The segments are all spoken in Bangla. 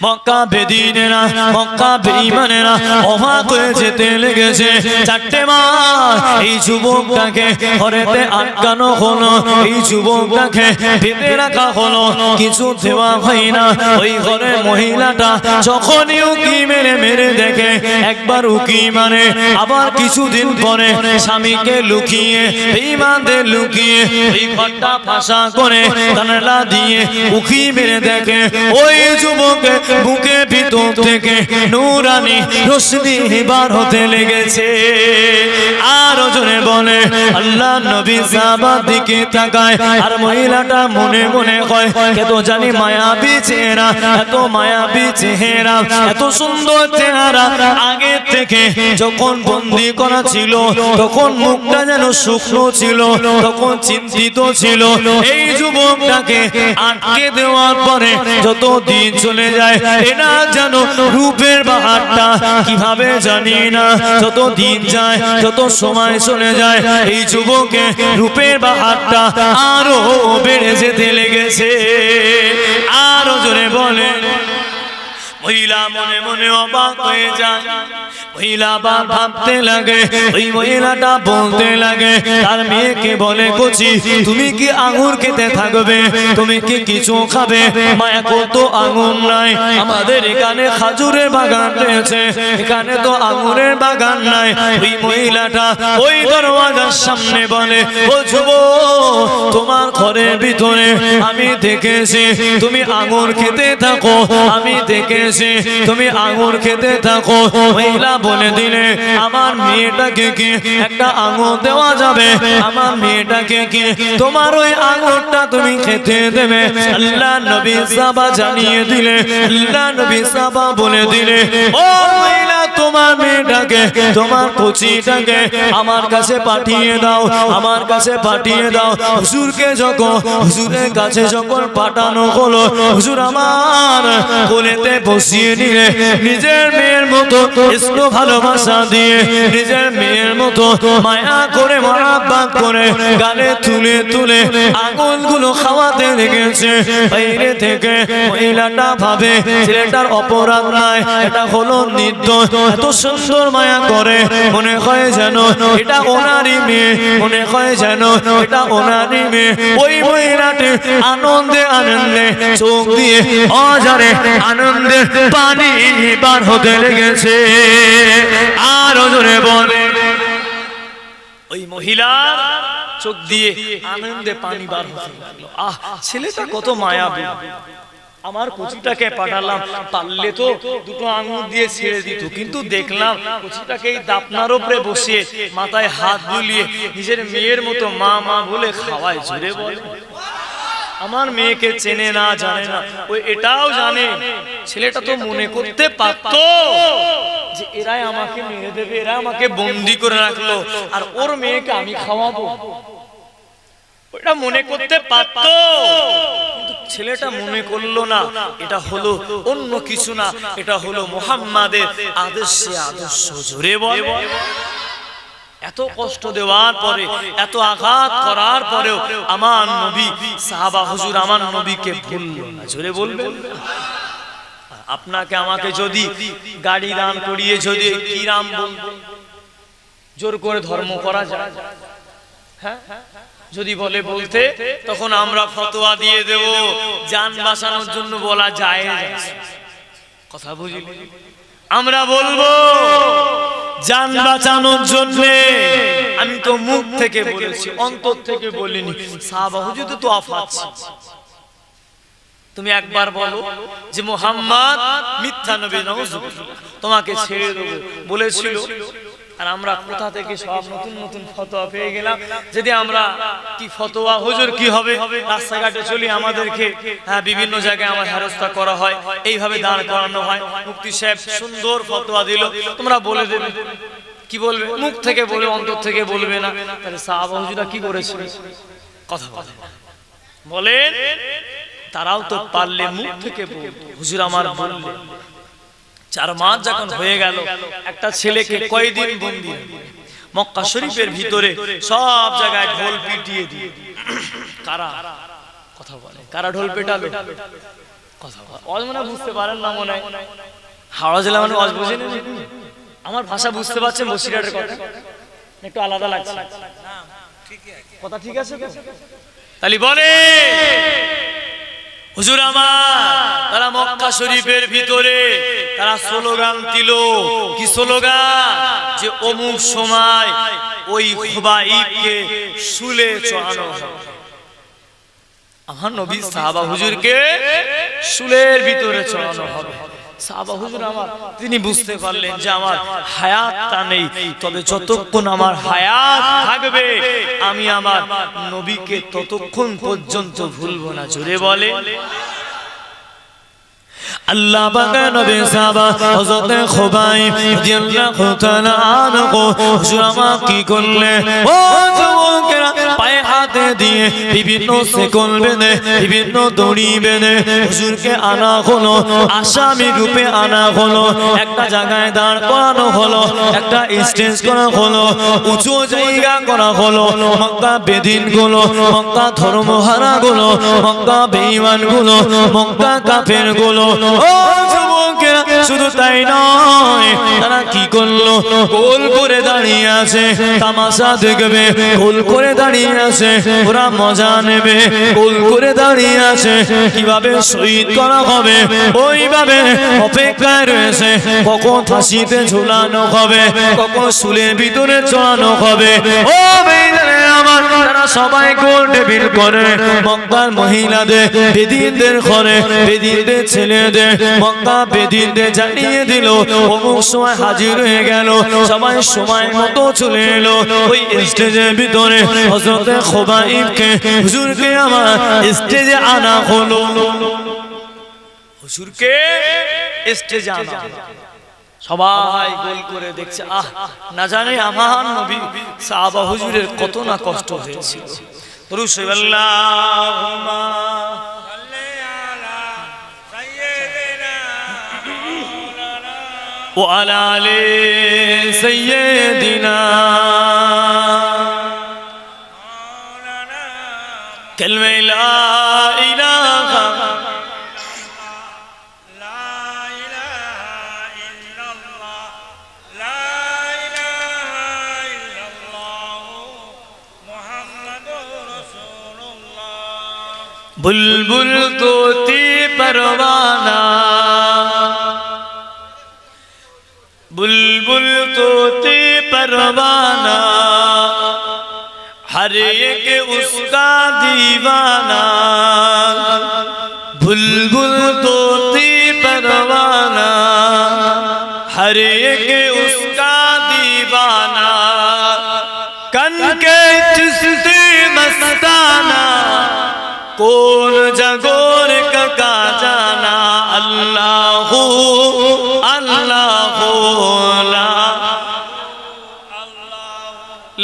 মক্কা বেদিনেরা মক্কা বেঈমানেরা অবাক হয়ে যেতে লেগেছে। 4টে মাস এই যুবকটাকে ঘরেতে আটকানো হলো, এই যুবকটাকে বেঁধে রাখা হলো, কিছু দেওয়া হয় না। ওই ঘরের মহিলাটা যখনই উকি মেরে মেরে দেখে, একবার উকি মানে আবার কিছুদিন পরে স্বামীকে লুকিয়ে বেঈমানদের লুকিয়ে এই ঘরটা ফাঁসা করে জানালা দিয়ে উকি মেরে দেখে, ওই যুবকের বুকে ভিতর থেকে নূরানি রোশনি বার হতে লেগেছে। আর জোরে বলে আল্লাহ নবী সাহাবার দিকে তাকায়, আর মহিলাটা মনে মনে কয় কত জানি মায়াবী চেহারা, এত মায়াবী চেহারা, এত সুন্দর চেহারা। আগে থেকে যখন বন্দি করা ছিল তখন মুখটা যেন শুকনো ছিল, তখন চিন্তিত ছিল। এই যুবকটাকে আটকে দেওয়ার পরে যত দিন চলে যায়, এরা যেন রূপের বাহারটা কিভাবে জানি না, যত দিন যায় যত সময় চলে যায়, এই যুবকের রূপের বাহারটা আরো বেড়ে যেতে লেগেছে। আরো জোরে বলে মহিলা মনে মনে অবাক হয়ে যায়। মহিলা ভাবতে লাগে, ওই মহিলাটা বলতে লাগে, তার মেয়েকে বলে কচি তুমি কি আঙ্গুর খেতে থাকবে, তুমি কি কিছু খাবে? মায়া কত আঙ্গুর নাই, আমাদের এখানে খাজুরের বাগান রয়েছে, এখানে তো আঙ্গুরের বাগান নাই। ওই মহিলাটা ওই দরওয়াজার সামনে বলে, ও যুবক তোমার ঘরের ভিতরে আমি দেখেছি তুমি আঙ্গুর খেতে থাকো, আমি দেখেছি তুমি আঙ্গুর খেতে থাকো। মহিলা বলে দিলে আমার মেয়েটাকে কি একটা আঙ্গুর দেওয়া যাবে? আমার মেয়েটাকে কি তোমার ওই আঙ্গুরটা তুমি খেতে দেবে? আল্লাহ নবী সাহাবা জানিয়ে দিলে, আল্লাহ নবী সাহাবা বলে দিলে, ও মহিলা তোমার মেয়েটাকে তোমার কচিটাকে আমার কাছে পাঠিয়ে দাও, আমার কাছে পাঠিয়ে দাও। হুজুরকে যখন হুজুরের কাছে যখন পাঠানো হলো, হুজুর আমার কোলেতে বসিয়ে নিলে নিজের মেয়ের মতো স্নেহ ভালোবাসা দিয়ে, নিজের মেয়ের মতো মায়া করে মহাব্বত করে গালে তুলে তুলে আঙুলগুলো খাওয়াতে লেগেছে। বাইরে থেকে মহিলাটা ভাবে ছেলেটার অপরাধ নাই, এটা হলো নির্দোষ। এত সুন্দর মায়া করে মনে হয় যেন এটা ওনারই মেয়ে, মনে হয় যেন এটা ওনারই মেয়ে। ওই মহিলাটি আনন্দে আনন্দে চোখ দিয়ে অঝরে আনন্দের পানি বার হতে লেগেছে। আর জোরে বলে ওই মহিলা চোখ দিয়ে আনন্দে পানি বার হতে লাগলো। আহ, ছেলেটা কত মায়াবী, আমার কচিটাকে পাঠালাম, পারলে তো দুটো আঙুল দিয়ে ছেড়ে দিত, কিন্তু দেখলাম কচিটাকে এই দাপনার উপরে বসিয়ে মাথায় হাত বুলিয়ে নিজের মেয়ের মতো মা মা বলে খাওয়ায়। জোরে বলে আমার মেয়েকে চেনে না জানে না, ওই এটাও জানে। ছেলেটা তো মনে করতে পারত যে এরাই আমাকে মেরে দেবে, এরা আমাকে বন্দি করে রাখলো আর ওর মেয়েকে আমি খাওয়াবো, ওটা মনে করতে পারত, কিন্তু ছেলেটা মনে করলো না। এটা হলো অন্য কিছু না, এটা হলো মুহাম্মাদের আদর্শে আদর্শ। জোরে বলে এত কষ্ট দেওয়ার পরে, এত আঘাত করার পরেও আমার নবী সাহাবা হুজুর আমার নবীকে ভুললো না। জোরে বলবেন আপনাকে আমাকে যদি গাড়ি দান করিয়ে যদি কি রাম বলবো, জোর করে ধর্ম করা যায়? হ্যাঁ, যদি বলে বলতে তখন আমরা ফতোয়া দিয়ে দেব জান বাঁচানোর জন্য বলা যায় না। কথা বুঝলি? আমরা বলবো জান বাঁচানোর জন্য। আমি তো মুখ থেকে বলেছি, অন্তর থেকে বলিনি। সাহাবা হুজুর তো আফাত, তুমি একবার বলো যে মুহাম্মদ মিথ্যা নবী, নাউজুবিল্লাহ, তোমাকে ছেড়ে দেবো বলেছিল। আর আমরা কোথা থেকে সব নতুন নতুন ফতোয়া পেয়ে গেলাম। যদি আমরা কি ফতোয়া হুজুর কি হবে, রাস্তাঘাটে চলি আমাদেরকে বিভিন্ন জায়গায় আমার হেরস্তা করা হয়, এইভাবে দাঁড় করানো হয়। মুফতি সাহেব সুন্দর ফতোয়া দিল, তোমরা বলে দেবে। কি বলবে? মুখ থেকে বলবে, অন্তর থেকে বলবে না। তাহলে সাহাবা হুজুরা কি করেছিল? কথা বলেন, তারাও তো পারলে মুখ থেকে বলতো। হুজুর আমার বললে 4 মাস যখন হয়ে গেল, একটা ছেলেকে কয়দিন বন্দী মক্কা শরীফের ভিতরে সব জায়গায় ঢোল পিটিয়ে দিয়ে। কারা কথা বলে? কারা ঢোল পেটালো? ওয়াজ মনে বুঝতে পারেন না মনে হয় হাওড়া জেলা মানে ওয়াজ বুঝেন আমার ভাষা বুঝতে পারছেন বসিরহাটের কথা একটু আলাদা লাগছে কথা ঠিক আছে তাহলে বলে হুজুর আমার তারা মক্কা শরীফের ভিতরে তারা স্লোগান দিল কি স্লোগান যে অমুক সময় ওই খুবাইবকে শুলে চড়ানো হবে আমার নবী সাহাবা হুজুরকে শুলের ভিতরে চড়ানো হবে সাহাবা হুজুর আমার তিনি বুঝতে পারলেন যে আমার হায়াতটা নেই তবে যতক্ষণ আমার হায়াত থাকবে আমি আমার নবীকে ততক্ষণ পর্যন্ত ভুলবো না জোরে বলে আল্লাহ পাকের নবী সাহাবা হযরত খুবাইব রাদিয়াল্লাহু তাআলা আনহু হুজুর আমার কি করলে ও যুবকেরা পায়ে হাতে দিয়ে বিভিন্ন সেকল বেঁধে বিভিন্ন দড়ি বেঁধে হুজুরকে আনা হলো আসামি রূপে আনা হলো একটা জায়গায় দাঁড় করানো হলো একটা স্টেজ করা হলো উঁচু জায়গা করা হলো মক্কা বেদিন গুলো মক্কা ধর্মহারা গুলো মক্কা বেঈমান গুলো মক্কা কাফের গুলো ও যুবকেরা শুধু তাই নয় তারা কি করলো গোল করে দাঁড়িয়ে আছে তামাশা দেখবে গোল করে দাঁড়িয়ে আছে ওরা মজা নেবে গোল করে দাঁড়িয়ে আছে কিভাবে শহীদ করা হবে ওইভাবে অপেক্ষায় রয়েছে কখন ফাঁসিতে ঝুলানো হবে কখন শুলের ভিতরে চড়ানো হবে ও আমার তারা সবাই গোল টেবিল করে মক্কার মহিলাদের বেদিনদের ঘরে বেদিনদের ছেলেদের মক্কা বেদিনদের জানিয়ে দিল অমুক সময় হাজির হয়ে গেল সবাই সময় মতো চলে এলো ওই স্টেজের ভিতরে হযরত খুবাইবকে হুজুরকে আমার স্টেজে আনা হলো হুজুরকে স্টেজে আনা সবাই গোল করে দেখছে আহ না জানে আমার নবী সাহাবা হুজুরের কত না কষ্ট হয়েছিল আল্লাহুম্মা وعلى آل سيدنا كلمة لا إله إلا الله لا إله إلا الله محمد رسول الله बुलबुल तोती परवाना बुलबुल तोते परवाना हर एक उसका दीवाना बुलबुल तोते परवाना हर एक उसका दीवाना कन के चिश्ती मस्ताना कौन जगोर का जाना अल्लाह अल्लाह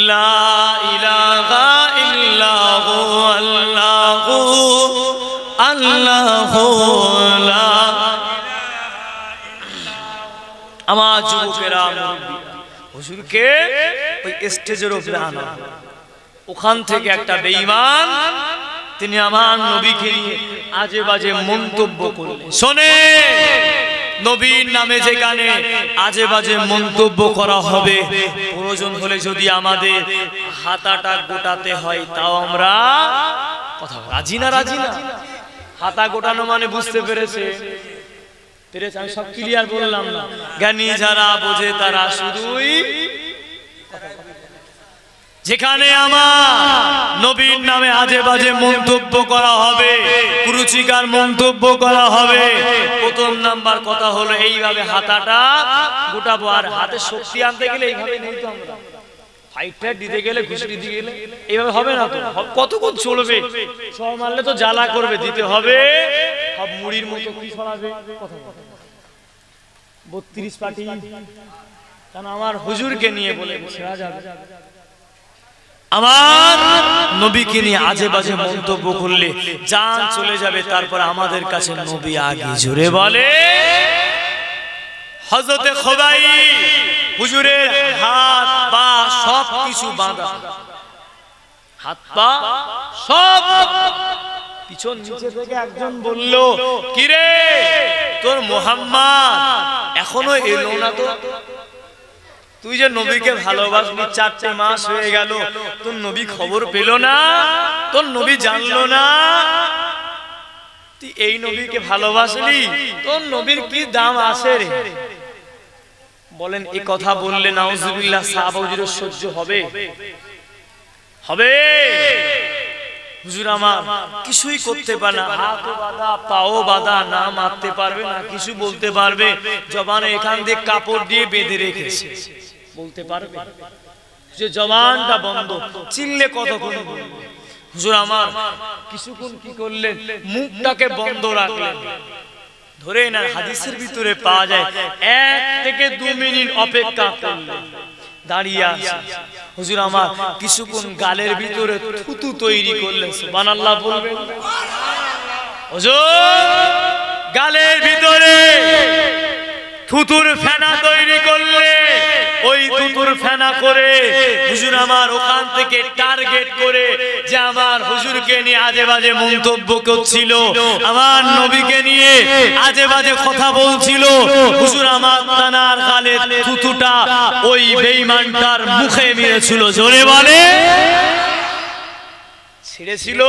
ला इलाहा इल्लाहु अल्लाहु अल्लाहु ला আমার যুবকেরা হুজুরকে ওই স্টেজের উপরে আনা ওখান থেকে একটা বেঈমান তিনি আমার নবীকে নিয়ে আজে বাজে মন্তব্য করলেন শুনে নবীর নামে যেখানে আজে বাজে মন্তব্য করা হবে প্রয়োজন হলে যদি আমাদের হাতাটা গোটাতে হয় তাও আমরা কথা রাজি না হাতা গোটানো মানে বুঝতে পেরেছে আমি সব ক্লিয়ার বললাম না জ্ঞানী যারা বোঝে তারা শুধুই যেখানে আমার নবীর নামে আজে বাজে মন্তব্য করা হবে কুরুচিকার মন্তব্য করা হবে প্রথম নাম্বার কথা হলো এইভাবে হাতাটা গোটাবো আর হাতে শক্তি আনতে গেলে এইভাবে নেই তো আমরা ফাইটটা দিতে গেলে ঘুষি দিতে গেলে এইভাবে হবে না তো কতক্ষণ চলবে সব মারলে তো জ্বালা করবে দিতে হবে সব মুড়ির মতো কি ছড়াবে কথা 32 পার্টি কারণ আমার হুজুরকে নিয়ে বলে ছেড়া যাবে আমার নবীকে নিয়ে আজে বাজে মন্তব্য করলে জান চলে যাবে তারপর আমাদের কাছে নবী আগে জোরে বলে হযরত খুবাইব হুজুরের হাত পা সব কিছু বাঁধা হাত পা সব পিছন নিচে থেকে একজন বলল, কি রে তোর মুহাম্মদ এখনো এলো না তো? তুই যে নবীকে ভালোবাসলি 4টে মাস হয়ে গেল, তোর নবী খবর পেল না, তোর নবী জানলো না? তুই এই নবীকে ভালোবাসলি, তোর নবীর কি দাম আছে রে? বলেন এই কথা বললে নাউজুবিল্লাহ সাহাবা হুজুরের সহ্য হবে? হবে? হুজুর আমার কিছুই করতে পারে না, হাত বাঁধা পাও বাঁধা, না মারতে পারবে না কিছু বলতে পারবে, জবানে এখান দিয়ে কাপড় দিয়ে বেঁধে রেখেছে, বলতে পারবে যে জবানটা বন্ধ, চিল্লে কতক্ষণ বলবে? হুজুর আমার কিছুক্ষণ কি করলেন, মুখটাকে বন্ধ রাখলেন। ধরে না হাদিসের ভিতরে পাওয়া যায় 1 থেকে 2 মিনিট অপেক্ষা করলেন, দাঁড়িয়ে আছে। হুজুর আমার কিছুক্ষণ গালের ভিতরে থুতু তৈরি করলেন, সুবহানাল্লাহ বলবেন? হুজুর গালের ভিতরে থুতুর ফেনা তৈরি করলে, ওই থুতুর ফেনা করে হুজুর আমার ওখান থেকে টার্গেট করে যে আমার হুজুরকে নিয়ে আজে বাজে মন্তব্য করছিল, আমার নবীকে নিয়ে আজে বাজে কথা বলছিল, হুজুর আমার তানার গালে থুতুটা ওই বেঈমানটার মুখে মেরেছিল। জোরে বলে ছেড়েছিল,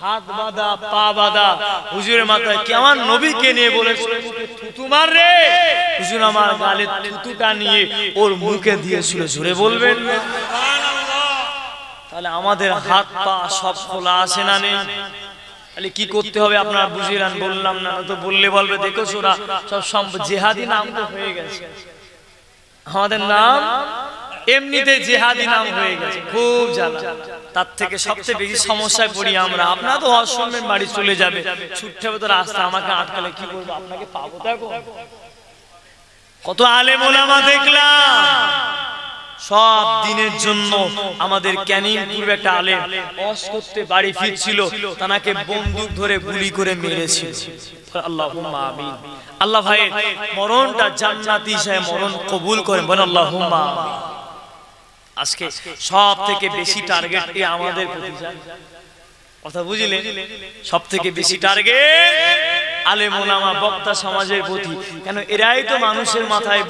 হাত বাঁধা পা বাঁধা, হুজুরের মাথায় কি আমার নবীকে নিয়ে বলেছিল থুতু মার রে, হুজুর আমার গালে থুতুটা নিয়ে ওর মুখে দিয়েছিল। জোরে বলবেন? তাহলে আমাদের হাত পা সব খোলা আছে না নেই? তাহলে কি করতে হবে আপনারা বুঝিয়ে নেন, বললাম না তো বললে বলবে দেখো সোরা সব জিহাদি নাম তো হয়ে গেছে, আমাদের নাম এমনিতে জিহাদি নাম হয়ে গেছে, খুব জ্বালা। তার থেকে সবচেয়ে বেশি সমস্যায় পড়ি আমরা। আপনারা তো অসম্মান বাড়ি চলে যাবে, ছুটতে হবে তো রাস্তা, আমাকে আটকালে কি করবো? আপনাকে পাবো দেখো, কত আলেম ওলামা দেখলাম সব দিনের জন্য আমাদের ক্যানিং পূর্বে একটা আলেম ওয়াজ করতে বাড়ি ফিরছিল, তানাকে বন্দুক ধরে গুলি করে মেরেছিল। আল্লাহুম্মা আমিন। আল্লাহ ভাই মরণটা জান্নাতি হিসেবে মরণ কবুল করেন, বলেন আল্লাহুম্মা আমিন। আজকে সব থেকে বেশি টার্গেট কি আমাদের প্রতি? কথা বুঝলে? সব থেকে বেশি টার্গেট আলেম ওলামা বক্তা সমাজের প্রতি। কেন? এরাই তো মানুষের মাথায়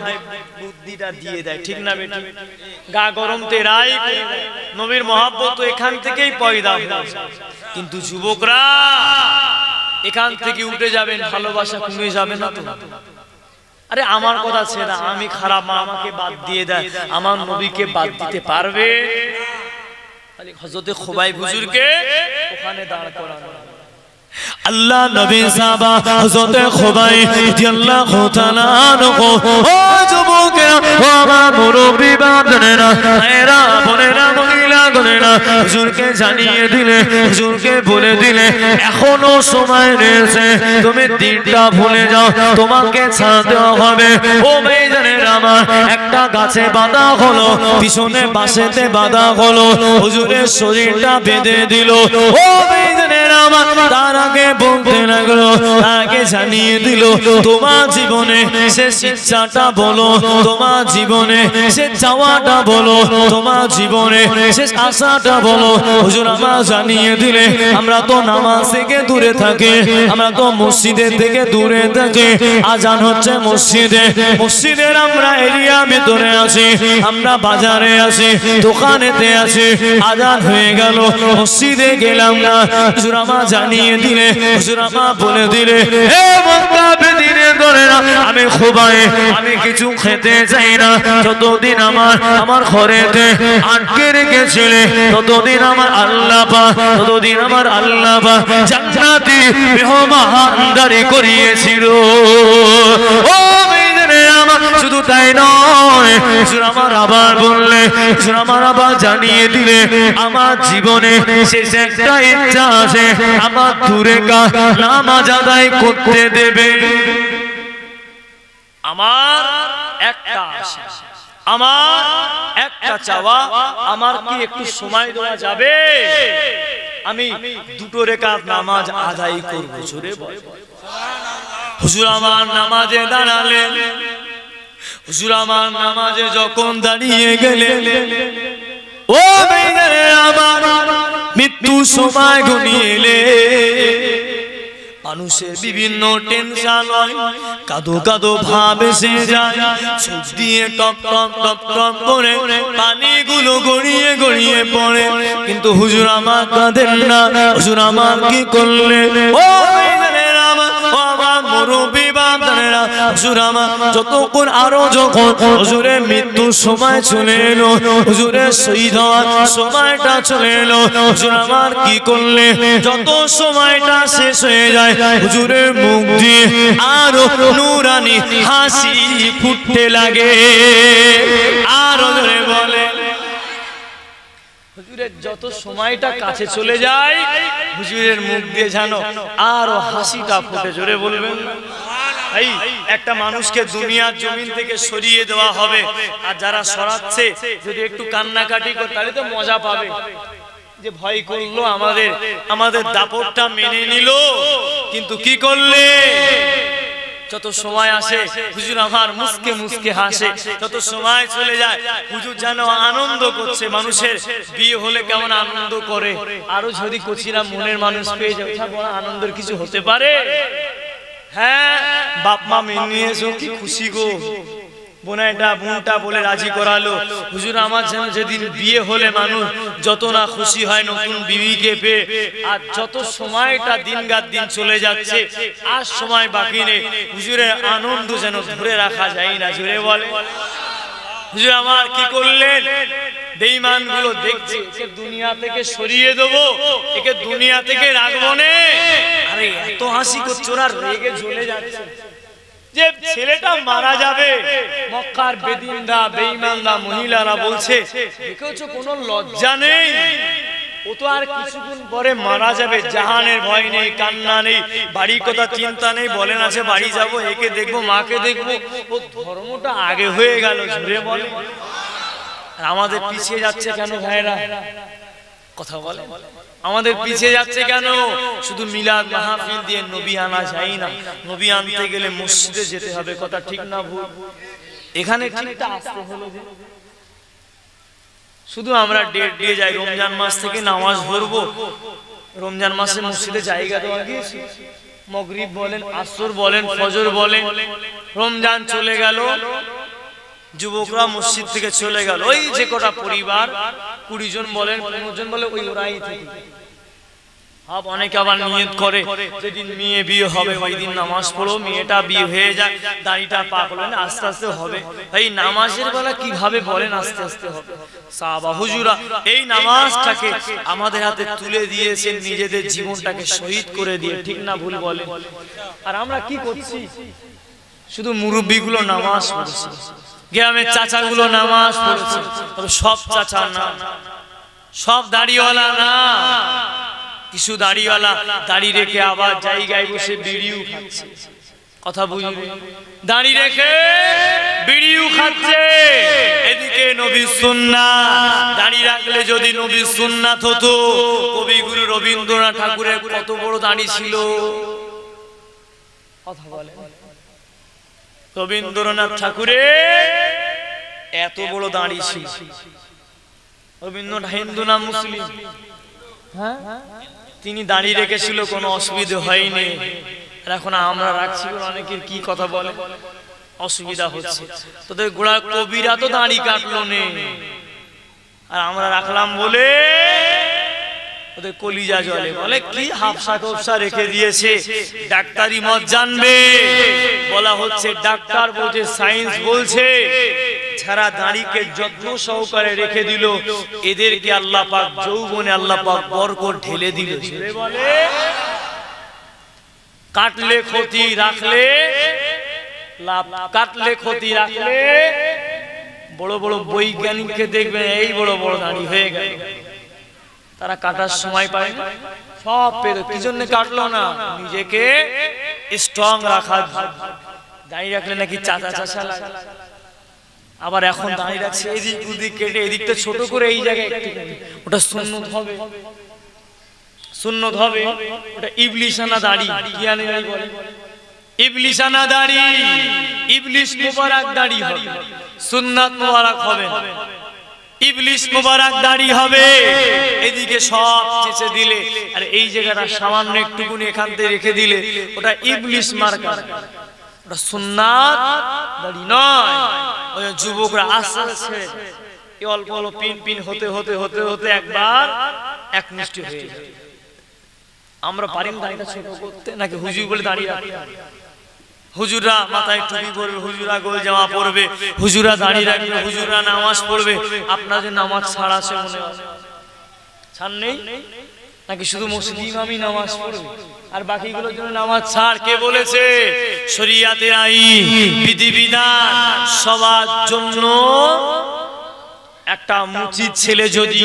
বুদ্ধিটা দিয়ে দেয়, ঠিক না বেটি? গা গরম তো এরাই, নবীর মহব্বত তো এখান থেকেই পয়দা হয়েছে। কিন্তু যুবকরা এখান থেকে উঠে যাবেন, ভালোবাসা কমে যাবে না তো? আরে আমার কথা ছেড়ে, আমি খারাপ, আমাকে বাদ দিয়ে দেয়, আমার নবীকে বাদ দিতে পারবে? হযরতে খুবাইব হুজুরকে ওখানে দাঁড় করানো, আল্লাহ নবী সাহাবা হযরতে খুবাইব রাদিয়াল্লাহু তাআলা আনহু, ও যুবকেরা, ও আমার মুরব্বি বাঁধনেরা, এরা বোনেরা, মহিলাগণেরা, হুজুরকে জানিয়ে দিলে, হুজুরকে বলে দিলে এখনো সময় রয়েছে, তুমি দিনটা ভুলে যাও, তোমাকে ছাড়তে হবে। ও ভাইজানেরা আমার, একটা গাছে বাঁধা হলো, পিছনে বাঁশেতে বাঁধা হলো, হুজুরের শরীরটা বেঁধে দিল। ও ভাইজানেরা আমার, তার আগে বলতে লাগলো, তাকে জানিয়ে দিল, তোমার জীবনে শেষ ইচ্ছাটা বলো, তোমার জীবনে শেষ চাওয়াটা বলো, তোমার জীবনে শেষ আশাটা বলো। হুজুর আমার জানিয়ে দিলে, আমরা তো নামাজ থেকে দূরে থাকি, আমরা তো মসজিদের থেকে দূরে থাকি, আজান হচ্ছে মসজিদে, মসজিদের আমরা এরিয়া ভিতরে আছি, আমরা বাজারে আছি, দোকানেতে আছি, আজান হয়ে গেল, মসজিদে গেলাম না। হুজুর আমার জানিয়ে দিলে, হুজুর আমার বলে দিলে, হে মক্কা বেদিনে ধরে না, আমি খুবাইব, আমি কিছু খেতে চাই না, যতদিন আমার ঘরেতে আটকে রেখেছিলে, ততদিন আমার আল্লাহ পাক, ততদিন আমার আল্লাহ পাক জান্নাতি মেহমানদারি করিয়েছিল। ও শুধু তাই নয়, হুজুর আমার আবার বললে, হুজুর আমার আবার জানিয়ে দিলে, আমার জীবনে শেষ একটা ইচ্ছা আছে, আমার দূরে কা নামাজ আদায় করতে দেবে। আমার একটা আশা, আমার একটা চাওয়া, আমার কি একটু সময় দেওয়া যাবে? আমি 2 রাকাত নামাজ আদায় করব। জোরে বল সুবহানাল্লাহ। হুজুর আমার নামাজে দাঁড়ালেন, হুজুর আমার নামাজে যখন দাঁড়িয়ে গেলেন, ও ভাইজানেরা আমার, মৃত্যু সময় ঘনিয়ে এলে মানুষের বিভিন্ন টেনশন হয়, কাঁদো কাঁদো ভাব এসে যায়, চোখ দিয়ে টপ টপ টপ টপ করে পানিগুলো গড়িয়ে গড়িয়ে পড়ে। কিন্তু হুজুর আমার কাঁদেন না, হুজুর আমার কি করলেন? ও মুরব্বি বাপদানেরা, হুজুর আমার যতক্ষণ আরো যখন হুজুরের মৃত্যুর সময় চলে এলো, হুজুরের শহীদ হওয়ার সময়টা চলে এলো, হুজুর আমার কি করলে? যত সময়টা শেষ হয়ে যায় হুজুরের মুখ দিয়ে আরো নূরানি হাসি ফুটতে লাগে। আরো জোরে বলে, হুজুরের যত সময়টা কাছে চলে যায় হুজুরের মুখ দিয়ে জানো আরো হাসিটা ফুটে। জোরে বলবেন। এই একটা মানুষকে দুনিয়ার জমিন থেকে সরিয়ে দেওয়া হবে, আর যারা সরাচ্ছে যদি একটু কান্নাকাটি করে তাহলে তো মজা পাবে। যে ভয় করলো, আমাদের দাপটটা মেনে নিল, কিন্তু কি করলে? যত সময় আসে হুজুর আমার মুসকে মুসকে হাসে, যত সময় চলে যায় হুজুর যেন আনন্দ করছে। মানুষের বিয়ে হলে কেমন আনন্দ করে, আরো যদি কচিরা মনের মানুষ পেয়ে যায়, বড় আনন্দের কিছু হতে পারে? হ্যাঁ, বাপ মা মেনে নিয়েছো, কি খুশি গো। বোনটা বলে রাজি করালো। হুজুর আমার যেন যেদিন বিয়ে হলে মানুষ যত না খুশি হয় নতুন বিবিকে পেয়ে, আর যত সময়টা দিনগাদ দিন চলে যাচ্ছে আর সময় বাকি নেই, হুজুরের আনন্দ যেন ধরে রাখা যায় না। জুড়ে বলে, হুজুর আমার কি করলেন? বেঈমান গুলো দেখছে, একে দুনিয়া থেকে সরিয়ে দেবো, একে দুনিয়া থেকে রাখবো না। আরে এত হাসি করছে, ওরা রেগে জ্বলে যাচ্ছে যে ছেলেটা মারা যাবে। মক্কার বেদিনরা বেঈমানরা মহিলারা বলছে, দেখেছো কোনো লজ্জা নেই, ও তো আর কিছুক্ষণ পরে মারা যাবে, জাহানের ভয় নেই, কান্না নেই, বাড়ির কথা চিন্তা নেই, বলেন আছে বাড়ি যাব, একে দেখবো, মাকে দেখবো, ও ধর্মটা আগে হয়ে গেল। জুড়ে বলে, আমাদের পিছিয়ে যাচ্ছে কেন ভাইরা? কথা বলে, আমাদের পিছিয়ে যাচ্ছে কেন? শুধু মিলাদ মাহফিল দিয়ে নবী আনা যায় না, নবী আনতে গেলে মসজিদে যেতে হবে। কথা ঠিক না ভুল? এখানে ঠিকটা আসতে হলো যে শুধু আমরা ডেট দিয়ে যাই, রমজান মাস থেকে নামাজ ধরবো, রমজান মাসে মসজিদে জায়গা দেওয়া গিয়েছে, মাগরিব বলেন, আসর বলেন, ফজর বলেন, রমজান চলে গেল, যুবকরা মসজিদ থেকে চলে গেল, ওই যে কটা পরিবার 20 জন বলেন 15 জন বলে, ওই ওরাই থেকে। অনেকে আবার নিয়ত করে যেদিন মেয়ে বিয়ে হবে ওই দিন নামাজ পড়ো, মেয়েটা বিয়ে হয়ে যায়, দাড়িটা পাক হলো না, আস্তে আস্তে হবে। এই নামাজের বেলা কিভাবে বলেন আস্তে আস্তে হবে? সাহাবা হুজুরা এই নামাজটাকে আমাদের হাতে তুলে দিয়েছেন, নিজেদের জীবনটাকে শহীদ করে দিয়ে। ঠিক না ভুল বলেন? আর আমরা কি করছি? শুধু মুরব্বিগুলো নামাজ পড়ছে, গ্রামের চাচাগুলো নামাজ পড়ছে, তবে সব চাচা না, সব দাড়িওয়ালা না। কিছু দাড়িওয়ালা দাড়ি রেখে আবার জায়গায় বসে বিড়িও খাচ্ছে। কথা বুঝলি? দাড়ি রেখে বিড়িও খাচ্ছে। এদিকে নবীর সুন্নাত, দাড়ি রাখলে যদি নবীর সুন্নাত হতো, কবিগুরু রবীন্দ্রনাথ ঠাকুরের কত বড় দাড়ি ছিল। কথা বলে, রবীন্দ্রনাথ ঠাকুরের এত বড় দাড়ি ছিল। রবীন্দ্রনাথ হিন্দু না মুসলিম? হ্যাঁ, তিনি দাঁড়িয়ে রেখেছিল, কোনো অসুবিধা হয়নি। এখন আমরা রাখছি, অনেকের কি কথা বলে অসুবিধা হচ্ছে। তোদের গোড়া কবিরা তো দাঁড়ি কাটলো নে, আর আমরা রাখলাম বলে ওদের কলিজা জ্বলে। বলে কি হাফসা কফসা রেখে দিয়েছে, ডাক্তারি মত জানবে। বলা হচ্ছে ডাক্তার বলছে, সায়েন্স বলছে, যারা দাড়িকে যত্ন সহকারে রেখে দিল এদেরকে আল্লাহ পাক যৌবনে আল্লাহ পাক বরকত ঢেলে দিল। বলে কাটলে ক্ষতি, রাখলে লাভ। কাটলে ক্ষতি, রাখলে। বড় বড় বৈজ্ঞানিককে দেখবেন এই বড় বড় দাড়ি হয়ে গেল, তারা কাটার সময় পায় না, সব পেল। কি জন্য কাটলো না? নিজেকে স্ট্রং রাখার। দাড়ি রাখলে নাকি চাচা চাচা লাগে। আবার এখন দাঁড়িয়ে রাখছে এদিক ওদিক কেটে, এদিকটা ছোট করে এই জায়গায় একটু, ওটা সুন্নত হবে, সুন্নত হবে। ওটা ইবলিশানা দাড়ি। কি আনে বলে? ইবলিশানা দাড়ি, ইবলিশ মোবারক দাড়ি হবে, সুন্নাত মোবারক হবে। ইবলিস মোবারক দাড়ি হবে, এদিকে সব চেঁচে দিলে, আর এই জায়গাটা সামান্য একটুকুনি এখান থেকে রেখে দিলে ওটা ইবলিস মার্কা, ওটা সুন্নাত দাড়ি নয়। ওই যুবকরা আস্তে আস্তে অল্প অল্প পিন পিন হতে হতে হতে হতে একবার একনিষ্ঠ হয়ে যায়। আমরা পারিম দাড়িটা ছোট করতে, নাকি হুজুর বলে দাঁড়িয়ে রাখতে? হুজুরা মাথায় টুপি পরবে, হুজুরা গোল জামা পরবে, হুজুরা দাঁড়িয়ে রাখবে, হুজুরা নামাজ পড়বে। আপনাদের নামাজ ছাড় আছে মনে হয়? ছাড় নেই? নাকি শুধু মসজিদ ইমামই নামাজ পড়বে আর বাকিগুলোর জন্য নামাজ ছাড়? কে বলেছে? শরীয়তের আইন বিধিবিধান সবার জন্য। একটা মুচি ছেলে যদি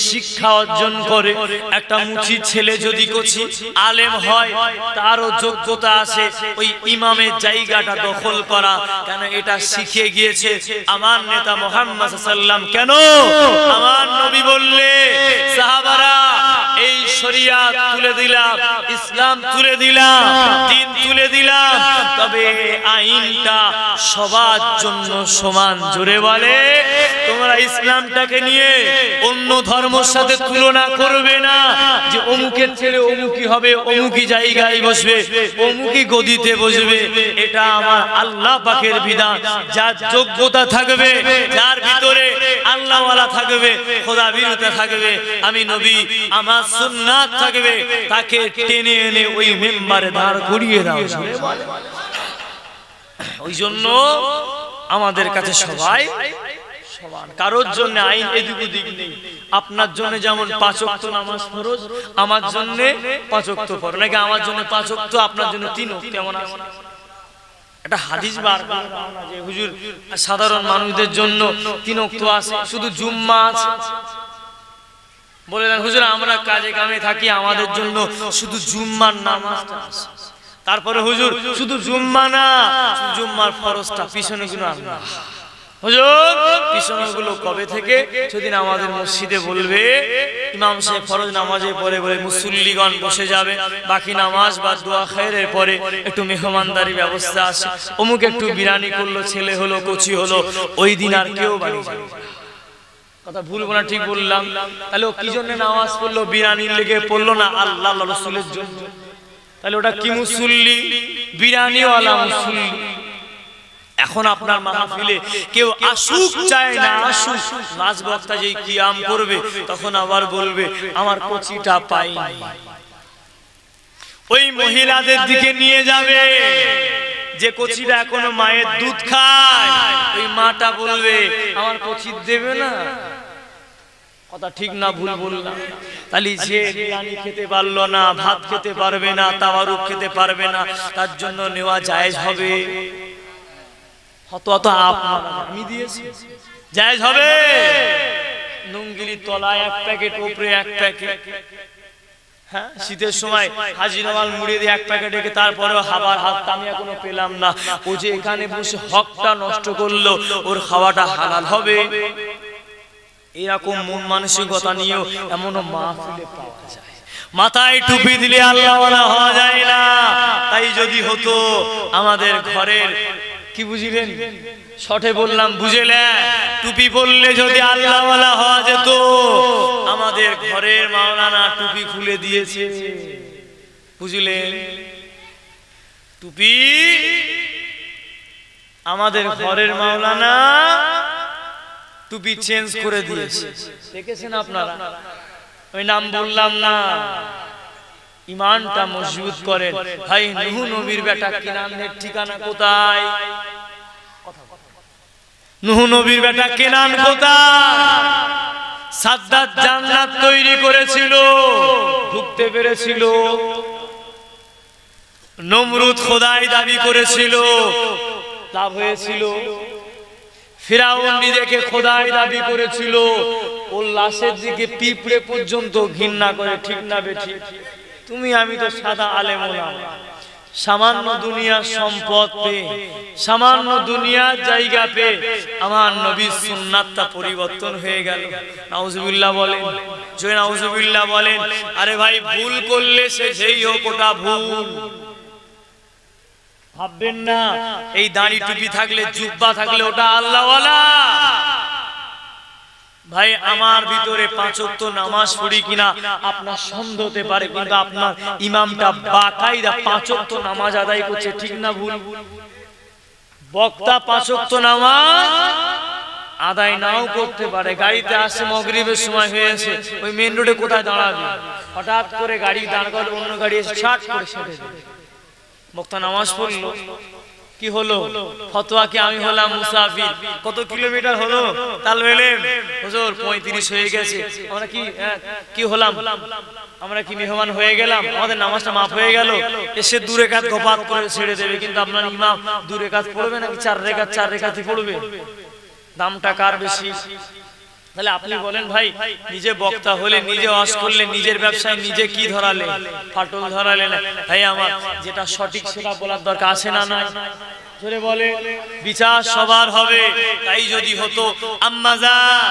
শিক্ষা অর্জন করে, একটা মুচি ছেলে যদি কোচি আলেম হয়, তারও যোগ্যতা আছে ওই ইমামের জায়গাটা দখল করা। কেন? এটা শিখে গিয়েছে আমার নেতা মুহাম্মদ সাল্লাল্লাহু আলাইহি ওয়াসাল্লাম। কেন? আমার নবী বললে সাহাবারা এই শরিয়াত তুলে দিলাম, ইসলাম তুলে দিলাম, দ্বীন তুলে দিলাম, তবে আইনটা সবার জন্য সমান। জোরে বলে, তোমরা ইসলামটাকে নিয়ে অন্য ধর্মের সাথে তুলনা করবে না, যে অমুকের ছেলে অমুকি হবে, অমুকি জায়গায় বসবে, অমুকি গদিতে বসবে। এটা আমার আল্লাহ পাকের বিধান। যার যোগ্যতা থাকবে, যার ভিতরে আল্লাহওয়ালা থাকবে, খোদা বিরুদ্ধে থাকবে, আমি নবী আমার সুন্নাত থাকবে, তাকে টেনে এনে ওই মেম্বারে দাঁড় করিয়ে দাও। ওই জন্য আমাদের কাছে সবাই সমান, কারোর জন্য আইন এদিক ওদিক নেই। আপনার জন্য যেমন 5 ওয়াক্ত নামাজ ফরজ, আমার জন্য 5 ওয়াক্ত ফরজ, নাকি আমার জন্য 5 ওয়াক্ত, আপনার জন্য 3 ওয়াক্ত। কেমন আছে? এটা হাদিস বার করে দাও না যে হুজুর সাধারণ মানুষদের জন্য 3 ওয়াক্ত আছে, শুধু জুম্মা আছে। বলে দেন হুজুর আমরা কাজে কামে থাকি, আমাদের জন্য শুধু জুম্মার নামাজটা আছে। তারপরে হুজুর শুধু জুম্মা না, জুম্মার ফরজটা পিছনে গুলো আল্লাহ। হুজুর পিছনগুলো কবে থেকে? সেদিন আমাদের মসজিদে বলবে ইমাম সাহেব ফরজ নামাজে পরে বলে মুসল্লিগণ বসে যাবে, বাকি নামাজ বা দোয়া খায়রের পরে একটু মেহমানদারি ব্যবস্থা আছে, অমুক একটু বিরিয়ানি করলো, ছেলে হলো, কচি হলো, ওই দিন আর কেউ বাড়ি যাবে। কথা ভুলবো না? ঠিক বললাম? তাহলে ও কি জন্য নামাজ পড়লো? বিরিয়ানির লেগে পড়লো না, আল্লাহ রাসূলের জন্য। তাহলে ওটা কি মুসল্লি? বিরিয়ানিওয়ালা মুসল্লি। এখন আপনার মাহফিলে কেউ আসুক চায় না আসুক, নাচ বক্তা যেই কিয়াম করবে তখন আবার বলবে আমার কচিটা পাইনি। ওই মহিলাদের দিকে নিয়ে যাবে যে কচিটা এখনো মায়ের দুধ খায়, ওই মাটা বলবে আমার কচি দেবে না। কথা ঠিক না ভুল বললাম? তাহলে যে বিরিয়ানি খেতে পারলো না, ভাত খেতে পারবে না, তাওয়ারুক খেতে পারবে না, তার জন্য নেওয়া জায়েজ হবে? আমি দিয়েছি, জায়েজ হবে? নুঙ্গির তলায় 1 প্যাকেট, উপরে 1 প্যাকেট। হ্যাঁ, শীতের সময় হাজি নওয়াল মুড়ি দিয়ে 1 প্যাকেট রেখে তারপরেও হাবার হাত আমি এখনো পেলাম না। ও যে এখানে বসে হকটা নষ্ট করলো, ওর খাওয়াটা হালাল হবে? এরকম মন মানসিকতা নিয়েও এমনও মাহফিলে পাওয়া যায়। মাথায় টুপি দিলে আল্লাহওয়ালা হওয়া যায় না। তাই যদি হতো আমাদের ঘরের, কি বুঝিলেন? শর্টে বললাম, বুঝলেন? টুপি পরলে যদি আল্লাহওয়ালা হওয়া যেত, আমাদের ঘরের মাওলানা টুপি খুলে দিয়েছে, বুঝলেন? টুপি আমাদের ঘরের মাওলানা টুপি চেঞ্জ করে দিয়েছে, দেখেছেন আপনারা? ওই নাম বললাম না। ইমানটা মজবুত করেন ভাই। নূহ নবীর বেটা কেনানের ঠিকানা কোথায়? নূহ নবীর বেটা কেনান কোথায়? সাদ্দাত জান্নাত তৈরি করেছিল, ঢুকতে পেরেছিল। নমরুদ খোদাই দাবি করেছিল, লাভ হয়েছিল। ফিরাউন নিজেকে খোদাই দাবি করেছিল, ওর লাশের দিকে পিঁপড়ে পর্যন্ত ঘৃণা করে। ঠিক না বেঠিক? তুমি আমি তো সাদা আলেম ওলামা, সামান্য দুনিয়ার সম্পদ পেয়ে, সামান্য দুনিয়ার জায়গা পেয়ে আমার নবীর সুন্নাতটা পরিবর্তন হয়ে গেল। নাউজুবিল্লাহ বলেন, জয় নাউজুবিল্লাহ বলেন। আরে ভাই, ভুল করলে সে যেই হোক ওটা ভুল। ভাববেন না এই দাড়ি টুপি থাকলে, জুব্বা থাকলে ওটা আল্লাহওয়ালা। ভাই আমার ভিতরে 5 ওয়াক্ত নামাজ পড়ি কিনা আপনার সন্দেহ হতে পারে, কিন্তু আপনার ইমামটা বাকায়দা 5 ওয়াক্ত নামাজ আদায় করছে, ঠিক না ভুল? বক্তা 5 ওয়াক্ত নামাজ আদায় নাও করতে পারে, গাড়িতে আসে মাগরিবের সময় হয়েছে, ওই মেইন রোডে কোথায় দাঁড়াবে, হঠাৎ করে গাড়ি দাঁড় করে অন্য গাড়ি এসে শার্ট করে ছেড়ে দেবে। বক্তা নামাজ পড়লো, কি হলো? ফতোয়া কি আমি হলাম মুসাফির, কত কিলোমিটার হলো তাল বেলেন হুজুর 35 হয়ে গেছে, আমরা কি হলাম, আমরা কি মেহমান হয়ে গেলাম, আমাদের নামাজটা মাফ হয়ে গেল, এসে 2 রাকাত গপাত করে ছেড়ে দেবে। কিন্তু আপনার ইমাম 2 রাকাত পড়বে নাকি 4 রাকাতই পড়বে? দামটা কার বেশি? তাহলে আপনি বলেন ভাই, নিজে বক্তা হলে, নিজে ওয়াজ করলে, নিজের ব্যবসায় নিজে কি ধরালে, ফাটল ধরালে না? ভাই আমার যেটা সঠিক সেটা বলার দরকার আছে না নাই? জোরে বলে, বিচার সবার হবে। তাই যদি হতো আম্মাজান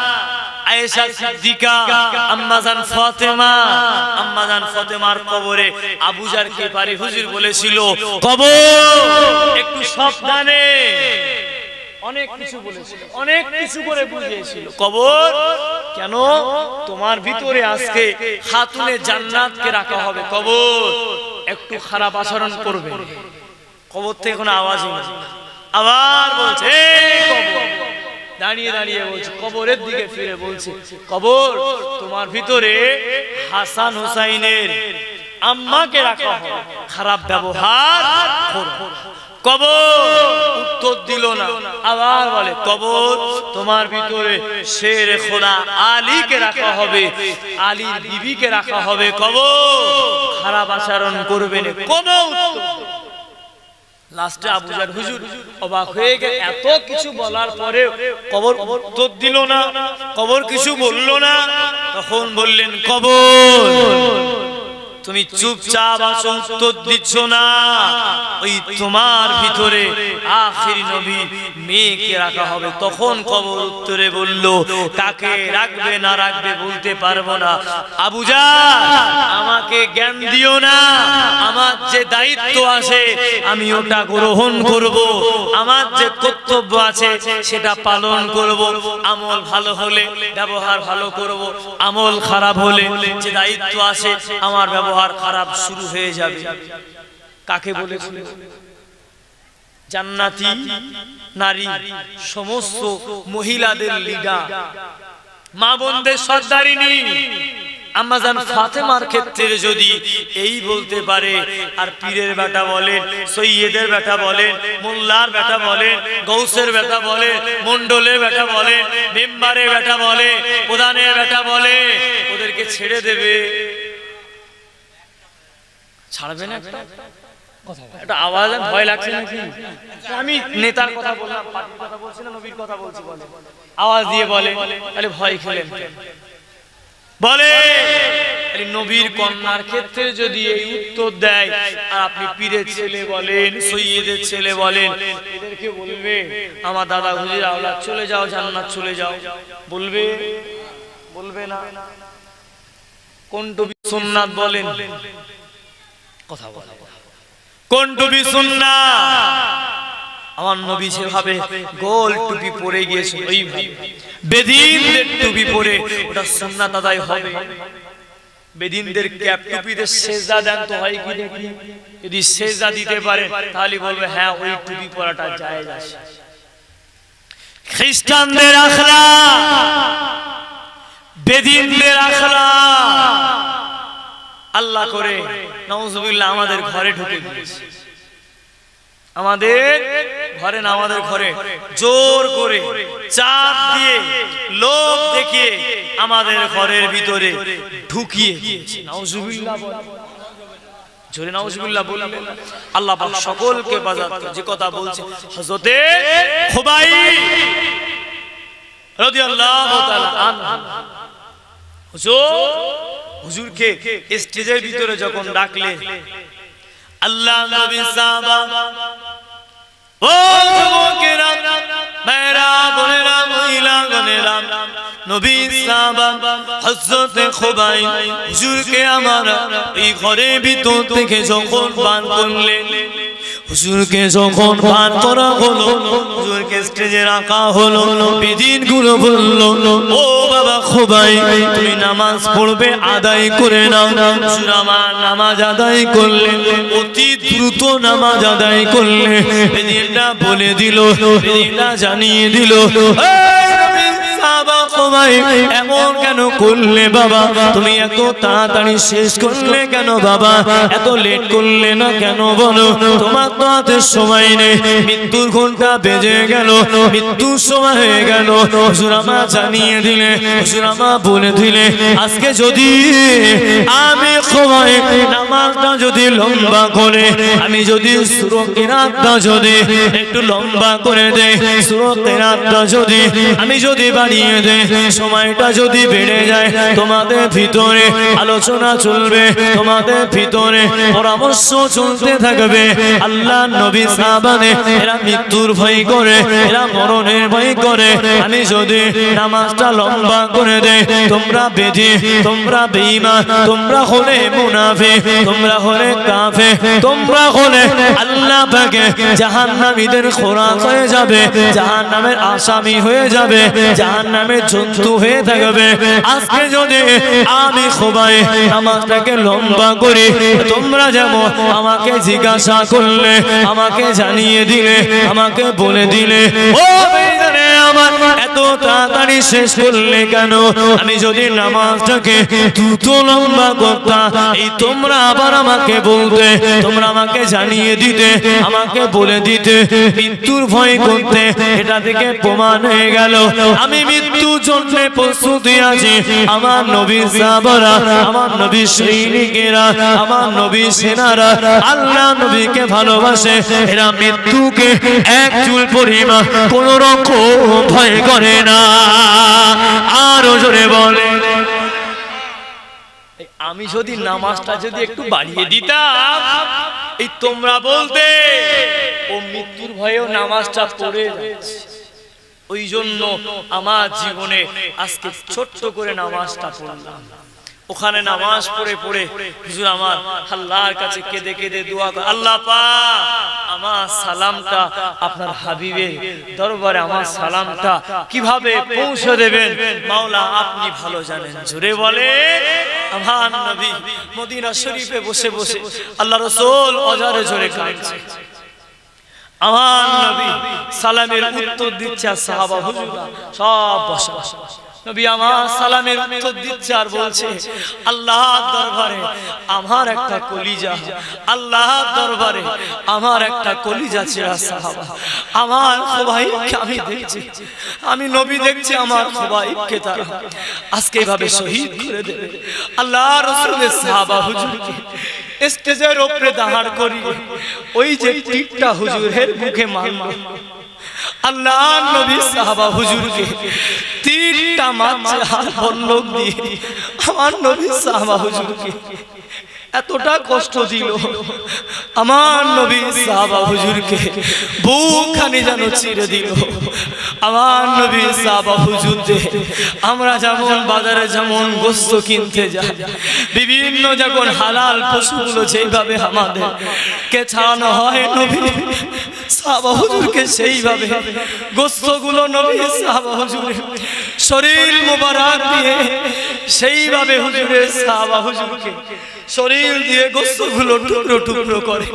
আয়েশা সিদ্দিকা, আম্মাজান ফাতেমার কবরে আবু জার কে পারে হুজুর বলেছিল কবর একটু সাবধানে, অনেক কিছু বলেছিল, অনেক কিছু করে বুঝিয়েছিল। কবর কেন? তোমার ভিতরে আজকে খাতুনে জান্নাতকে রাখা হবে, কবর একটু খারাপ আচরণ করবে, কবর থেকে কোনো আওয়াজই নেই। আবার বলছে দাঁড়িয়ে দাঁড়িয়ে বলছে, কবরের দিকে ফিরে বলছে, কবর তোমার ভিতরে হাসান হুসাইনের আম্মাকে রাখা হবে, খারাপ ব্যবহার করবে। কবর উত্তর দিল না, আবার বলে কবর তোমার ভিতরে শের খোদা আলীকে রাখা হবে, আলীর বিবিকে রাখা হবে, কবর খারাপ আচরণ করবে না, কোন লাস্টে আবু জার হুজুর অবাক হয়ে গেল, এত কিছু বলার পরে কবর উত্তর দিল না, কবর কিছু বলল না। তখন বললেন কবর তুমি চুপচাপ আছো, উত্তর দিচ্ছ না, ওই তোমার ভিতরে আখির নবী মেয়েকে রাখা হবে। তখন কবর উত্তরে বলল, কাকে রাখবে না রাখবে বলতে পারবো না, আবু জার আমাকে জ্ঞান দিও না, আমার যে দায়িত্ব আছে আমি ওটা গ্রহণ করব, আমার যে কর্তব্য আছে সেটা পালন করব। আমল ভালো হলে ব্যবহার ভালো করব, আমল খারাপ হলে যে দায়িত্ব আছে আমার ব্যবহার খারাপ শুরু হয়ে যাবে। কাকে বলেছিল? জান্নাতি নারী, সমস্ত মহিলাদের লিডার, মা বোনদের সর্দারিনী আম্মাজান ফাতেমার ক্ষেত্রে যদি এই বলতে পারে, আর পীরের বেটা বলেন, সৈয়দের বেটা বলেন, মোল্লার বেটা বলেন, গৌসের বেটা বলে, মন্ডলের বেটা বলে, মেম্বারের বেটা বলে, প্রধানের বেটা বলে, ওদেরকে ছেড়ে দেবে? ছাড়বে না? একটা আওয়াজ ভয় লাগছে নাকি? আমি নেতার কথা বললাম, পার্টির কথা বলছি না, নবীর কথা বলছি, বলে আওয়াজ দিয়ে বলে, তাহলে ভয় খেলেন বলে নবীর কন্যার ক্ষেত্রে যদি এই উত্তর দেয়, আর আপনি পীরের ছেলে বলেন, সৈয়দের ছেলে বলেন, এদেরকে বলবে আমার দাদা হুজুর আওলাদ চলে যাও, জান্নাত চলে যাও, বলবে? বলবে না। কোন টুপি সুন্নাত বলেন, কথা বলা, কোন টুপি সুন্নাত? আমার নবী যেভাবে গোল টুপি পরে গিয়েছে, ওইভাবে বেদিনদের টুপি পরে ওটা সুন্নাত আদায় হবে। বেদিনদের ক্যাপ টুপিতে সেজদা দেন তো হয় কি দেখি, যদি সেজদা দিতে পারে তাহলে বলবে হ্যাঁ ওই টুপি পরাটা জায়েজ আছে। খ্রিস্টানদের আখলাক, বেদিনদের আখলাক আল্লাহ করে নাউজুবিল্লাহ আমাদের ঘরে ঢুকে গিয়েছে, আমাদের ঘরে না, আমাদের ঘরে জোর করে চাপ দিয়ে লোভ দেখিয়ে আমাদের ঘরের ভিতরে ঢুকিয়ে দিয়েছে। নাউজুবিল্লাহ, জোরে নাউজুবিল্লাহ বলবেন। আল্লাহ পাক সকলকে বাজাত করে। যে কথা বলছে হযরতে খুবাইব রাদিয়াল্লাহু তাআলা আনহু, হুজুরকে স্টেজের ভিতরে যখন ডাকলেন, আল্লাহ নবী সাহাবা, ও যুবকেরা, মেয়েরা, বোনেরা, মহিলাগণেরা, নবী সাহাবা হযরত খুবাইব হুজুরকে আমার এই ঘরের ভিতর থেকে যখন বান করলেন, হুজুরকে যখন বান করা হলো, হুজুরকে স্টেজে রাখা হলো, বেদিনগুলো বলল, ও বাবা খোবাই তুমি নামাজ পড়বে আদায় করে নাও হুজুর আমার নামাজ আদায় করলে অতি দ্রুত নামাজ আদায় করলে বেদিনটা বলে দিল বেদিনটা জানিয়ে দিল এমন কেন করলে বাবা তুমি এত তাড়াতাড়ি শেষ করলে কেন বাবা এত লেট করলে না কেন বলো তোমার তো হাতে সময় নেই মৃত্যুর ঘন্টা বেজে গেল মৃত্যুর সময় হয়ে গেল হুজুর আমা জানিয়ে দিলে হুজুর আমা বলে দিলে আজকে যদি আমি সময় নামাজটা যদি লম্বা করে আমি যদি সূরা কিরাতটা যদি একটু লম্বা করে দেই সূরা কিরাতটা যদি আমি যদি বাড়িয়ে দেই সময়টা যদি বেড়ে যায় তোমাদের ভিতরে আলোচনা চলবে তোমাদের ভিতরে পরামর্শ চলতে থাকবে আল্লাহ নবী সাহাবানে এরা মৃত্যুর ভয় করে এরা মরণের ভয় করে আমি যদি নামাজটা লম্বা করে দেই তোমরা বেধি তোমরা বেঈমান তোমরা হলে মুনাফিক তোমরা হলে কাফের তোমরা হলে আল্লাহ পাকে জাহান্নামীদের খোরাক হয়ে যাবে জাহান্নামের আসামি হয়ে যাবে জাহান্নামের জন্তু হয়ে থাকবে আজকে যদি আমি খোবাই নামাজটাকে লম্বা করি তোমরা যেমন আমাকে জিজ্ঞাসা করলে আমাকে জানিয়ে দিলে আমাকে বলে দিলে ও বেঈমানে আমার এত তাড়াতাড়ি শেষ করলে কেন আমি যদি নামাজটাকে দ্রুত লম্বা করতাম এই তোমরা আবার আমাকে বলতে তোমরা আমাকে জানিয়ে দিতে আমাকে বলে দিতে মৃত্যুর ভয় করতে এটা থেকে প্রমাণ হয়ে গেল আমি মৃত্যুর জন্য প্রস্তুতি আছি আমার নবী সাহাবারা আমার নবী সৈনিকেরা আমার নবী সেনারা আল্লাহ নবীকে ভালোবাসে এরা মৃত্যুকে এক চুল পরিমাণ কোন রকম ভয় করে না আরো জোরে বলে আমি যদি নামাজটা যদি একটু বাড়িয়ে দিতাম এই তোমরা বলতে ও মৃত্যুর ভয়েও নামাজটা পড়ে যাচ্ছে ওই জন্য আমার জীবনে আজকে ছোট্ট করে নামাজটা পড়লাম ওখানে নামাজ পড়ে পড়ে হুজুর আমার আল্লাহর কাছে কেঁদে কেঁদে দোয়া করে আল্লাহ পাক আমার সালামটা আপনার হাবিবের দরবারে আমার সালামটা কিভাবে পৌঁছে দেবেন মাওলা আপনি ভালো জানেন জোরে বলে আমার নবী মদিনা শরীফে বসে বসে আল্লাহ রাসূল অজারে জোরে কাঁদছে আমার নবী সালামের উত্তর দিচ্ছে আর সাহাবা হুজুরা সব বসে নবী আমার সালামের উত্তর দিচ্ছে আর বলছে আল্লাহর দরবারে আমার একটা কলিজা আল্লাহর দরবারে আমার একটা কলিজা ছেঁড়া সাহাবা আমার খোবাইবকে আমি দেখছি আমি নবী দেখছি আমার খোবাইবকে তারা আজকে এভাবে শহীদ করে দেবে আল্লাহ রাসূলের সাহাবা হুজুরকে স্টেজের উপরে দাঁড় করিয়ে ওই যে টিকটা হুজুরের মুখে মারলো আল্লাহ নবী সাহাবা হুজুরকে তীরটা মারছে আর বল্লম দিয়ে আমার নবী সাহাবা হুজুরকে এতটা কষ্ট দিল আমার নবী সাহাবা হুজুরকে বুকখানি যেন চিরে দিল আমার নবী সাহাবা হুজুরদের আমরা যেমন বাজারে যেমন গোশত কিনতে যাই বিভিন্ন যখন হালাল পশুগুলো যেভাবে আমাদের কে ছাড়ানো হয় নবী সাহাবা হুজুরকে সেইভাবে গোশতগুলো নবী সাহাবা হুজুরের শরীর মোবারক দিয়ে সেইভাবে হুজুরের সাহাবা হুজুরকে শরীর দিয়ে গোশতগুলো টুকরো টুকরো করে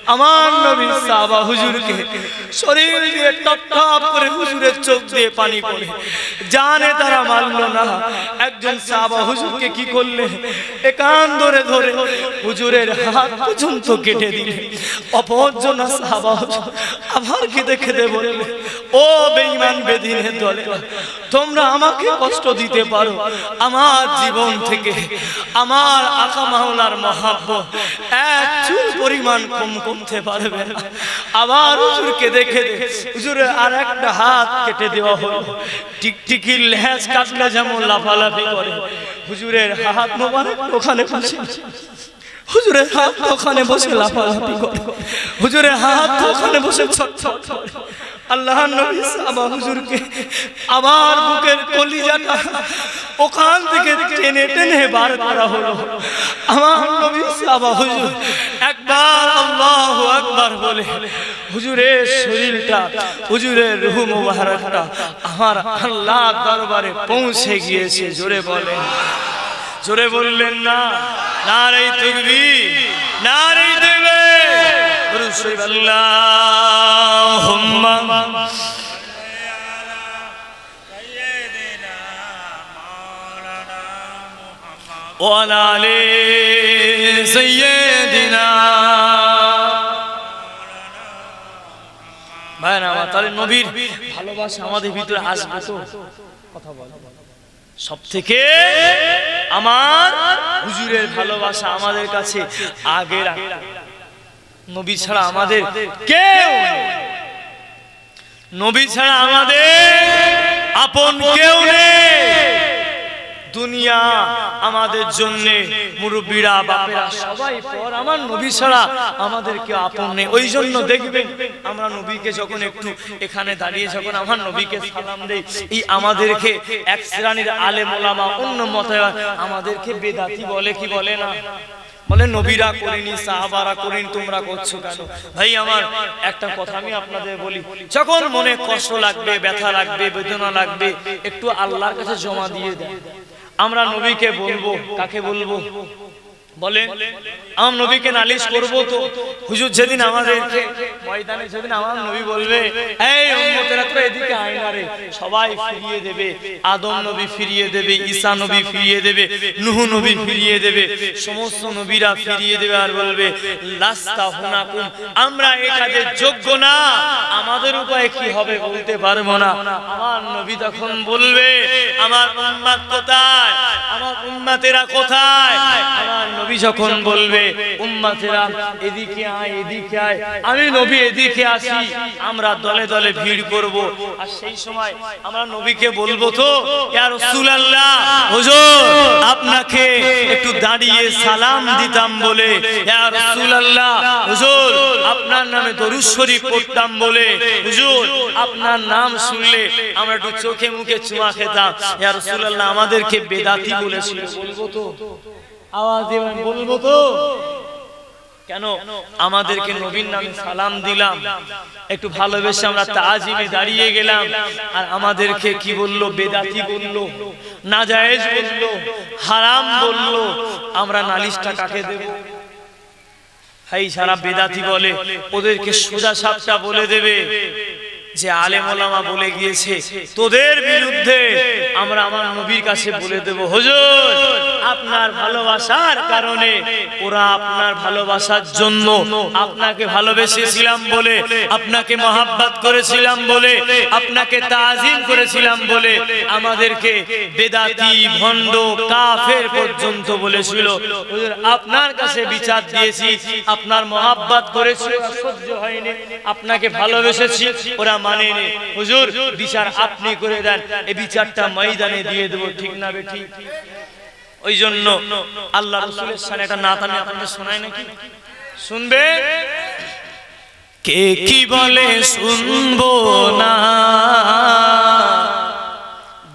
আমার নবী সাহাবা হুজুরকে শরীর দিয়ে টপ টপ করে হুজুরের চোখ দিয়ে পানি পড়ে জানে তারা মানলো না একজন সাহাবা হুজুরকে কি করলে একান ধরে ধরে হুজুরের হাত পর্যন্ত কেটে দিলে অপরজন সাহাবা হুজুর আবার খেতে খেতে বললে ও বেঈমান বেদিনের দলে তোমরা আমাকে কষ্ট দিতে পারো আমার জীবন থেকে আমার আকা মাওলার মহাব্বত এক চুল পরিমাণ কমতে পারবে না আবার হুজুরকে দেখে হুজুরের আরেকটা হাত কেটে দেওয়া হলো টিকটিকির লেজ কাটলে যেমন লাফালাফি করে হুজুরের হাত মোবারক ওখানে বসে হুজুরের হাত ওখানে বসে লাফালাফি করে হুজুরের হাত ওখানে বসে ছটফট করে আল্লাহর নবী সাহাবা হুজুরকে আবার বুকের কলিজাটা ওখান থেকে টেনে টেনে বার করা হলো। আমার নবী সাহাবা হুজুর একবার আল্লাহু আকবার বলে হুজুরের শরীরটা, হুজুরের রূহ মুবারকটা আমার আল্লাহর দরবারে পৌঁছে গিয়েছে। জোরে বলেন, জোরে বললেন না? নারে তাকবীর, নারে তাকবীর। রসুল আল্লাহুম্মা ওয়া আলা আলি সাইয়্যিদিনা। ভাইরা আমার, তাহলে নবীর ভালোবাসা আমাদের ভিতরে আসবে তো? কথা বলো। সব থেকে আমার হুজুরের ভালোবাসা আমাদের কাছে আগে রাখতে। নবী ছাড়া আমাদের কেউ নেই, নবী ছাড়া আমাদের আপন কেউ নেই। দুনিয়া আমাদের জন্য, মুরব্বীরা বাপেরা সবাই পর, আমার নবী ছাড়া আমাদের কেউ আপন নেই। ওই জন্য দেখবেন আমরা নবীকে যখন একটু এখানে দাঁড়িয়ে যখন আমার নবীকে সালাম দেই, এই আমাদেরকে এক শ্রেণীর আলেম ওলামা অন্য মতে আমাদেরকে বেদাতি বলে, কি বলে না? বলে নবীরা করেনি, সাহাবারা করেনি, তোমরা করছো কেন? ভাই আমার একটা কথা আমি আপনাদের বলি, যখন মনে কষ্ট লাগবে, ব্যথা লাগবে, বেদনা লাগবে, একটু আল্লাহর কাছে জমা দিয়ে দেন। আমরা নবীকে বলবো, কাকে বলবো বলেন? আমার নবীকে নালিশ করবো তো? হুজুর যেদিন আমাদেরকে ময়দানে, যেদিন আমার নবী বলবে এই উম্মতেরা তো এদিকে আয় না রে, সবাই ফিরিয়ে দেবে। আদম নবী ফিরিয়ে দেবে, ঈসা নবী ফিরিয়ে দেবে, নূহ নবী ফিরিয়ে দেবে, সমস্ত নবীরা ফিরিয়ে দেবে আর বলবে লাস্তা হুনাকুম, আমরা এই কাজের যোগ্য না, আমাদের উপায়ে কি হবে বলতে পারবো না। আমার নবী তখন বলবে আমার উম্মত কোথায়, আমার উম্মতেরা কোথায়? আমার নবী যখন বলবে উম্মতেরা এদিকে আয়, এদিকে আয়, আমি নবী এদিকে আসি, আমরা দলে দলে ভিড় করব। আর সেই সময় আমরা নবীকে বলবো তো ইয়া রাসূলুল্লাহ, হুজুর আপনাকে একটু দাঁড়িয়ে সালাম দিতাম বলে, ইয়া রাসূলুল্লাহ হুজুর আপনার নামে দরুদ শরীফ পড়তাম বলে, হুজুর আপনার নাম শুনলে আমরা একটু চোখে মুখে চুমা খেতাম, ইয়া রাসূলুল্লাহ আমাদেরকে বেদাতি বলেছিল, বলবো তো? আওয়াজ দিয়ে বলবো তো? কেন আমাদেরকে নবীর নামে সালাম দিলাম, একটু ভালোবেসে আমরা তাজিমে দাঁড়িয়ে গেলাম, আর আমাদেরকে কি বললো? বেদাতি বললো, নাজায়েজ বললো, হারাম বললো। আমরা নালিশটা কাকে দেব? ভাই যারা বেদাতি বলে ওদেরকে সোজা সাপটা বলে দেবে যে আলেম ওলামা বলে গিয়েছে তোদের বিরুদ্ধে, আমরা আমার নবীর কাছে বলে দেব হুজুর আপনার ভালোবাসার কারণে, ওরা আপনার ভালোবাসার জন্য, আপনাকে ভালোবেসেছিলাম বলে, আপনাকে মহাব্বত করেছিলাম বলে, আপনাকে তাজিম করেছিলাম বলে আমাদেরকে বেদাতি, ভণ্ড, কাফের পর্যন্ত বলেছিল। হুজুর আপনার কাছে বিচার দিয়েছি, আপনার মহাব্বত করেছি, সহ্য হয়নি, আপনাকে ভালোবেসেছি, ওরা মানেনি। হুজুর বিচার আপনি করে দেন, এই বিচারটা ময়দানে দিয়ে দেব, ঠিক না বেঠিক? ওই জন্য আল্লাহ রাসূলের শানে একটা নাত আমি আপনাদের শোনাই নাকি? শুনবে? কে কি বলে শুনবো না,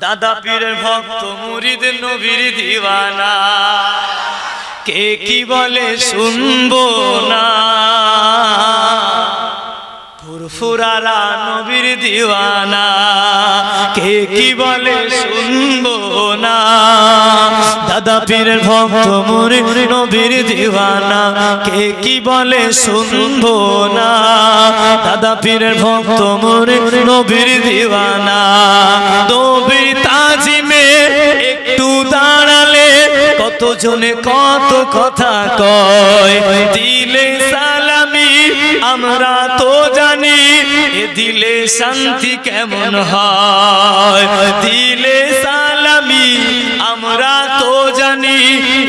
দাদা পীরের ভক্ত মুরিদ নবীর দিওয়ানা। কে কি বলে শুনবো না, ফুরফুরারা নবীর দিওয়ানা। কে কি বলে শুনবো না, দাদা পীরের ভক্ত মুরিদ নবীর দিওয়ানা। কে কি বলে শুনবো না, দাদা পীরের ভক্ত মুরিদ নবীর দিওয়ানা। নবীর তাজিমে একটু দাঁড়ালে কত জনে কত কথা কয়, দিলে সালামি আমরা তো জানি, এ দিলে শান্তি কেমন হয়। দিলে সালামি আমরা তো জানি,